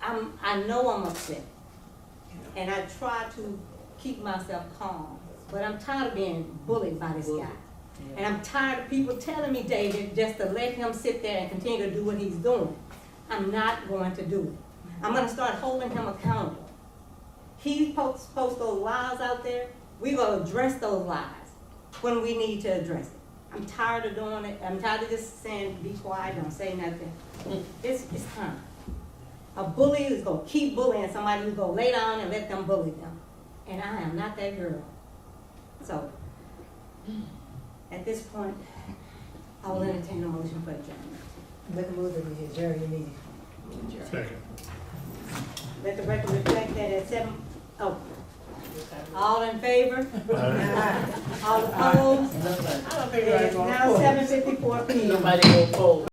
I know I'm upset. And I try to keep myself calm. But I'm tired of being bullied by this guy. And I'm tired of people telling me, David, just to let him sit there and continue to do what he's doing. I'm not going to do it. I'm gonna start holding him accountable. He posts those lies out there. we're gonna address those lies when we need to address it. I'm tired of doing it. I'm tired of just saying, be quiet, don't say nothing. It's time. A bully is gonna keep bullying somebody who's gonna lay down and let them bully them. And I am not that girl. So, at this point, I will entertain a motion for adjournment. Make a move that we adjourn the meeting. Second. Let the record reflect that at all in favor? All opposed? I don't think It's now 7:54 p.m. Nobody will poll.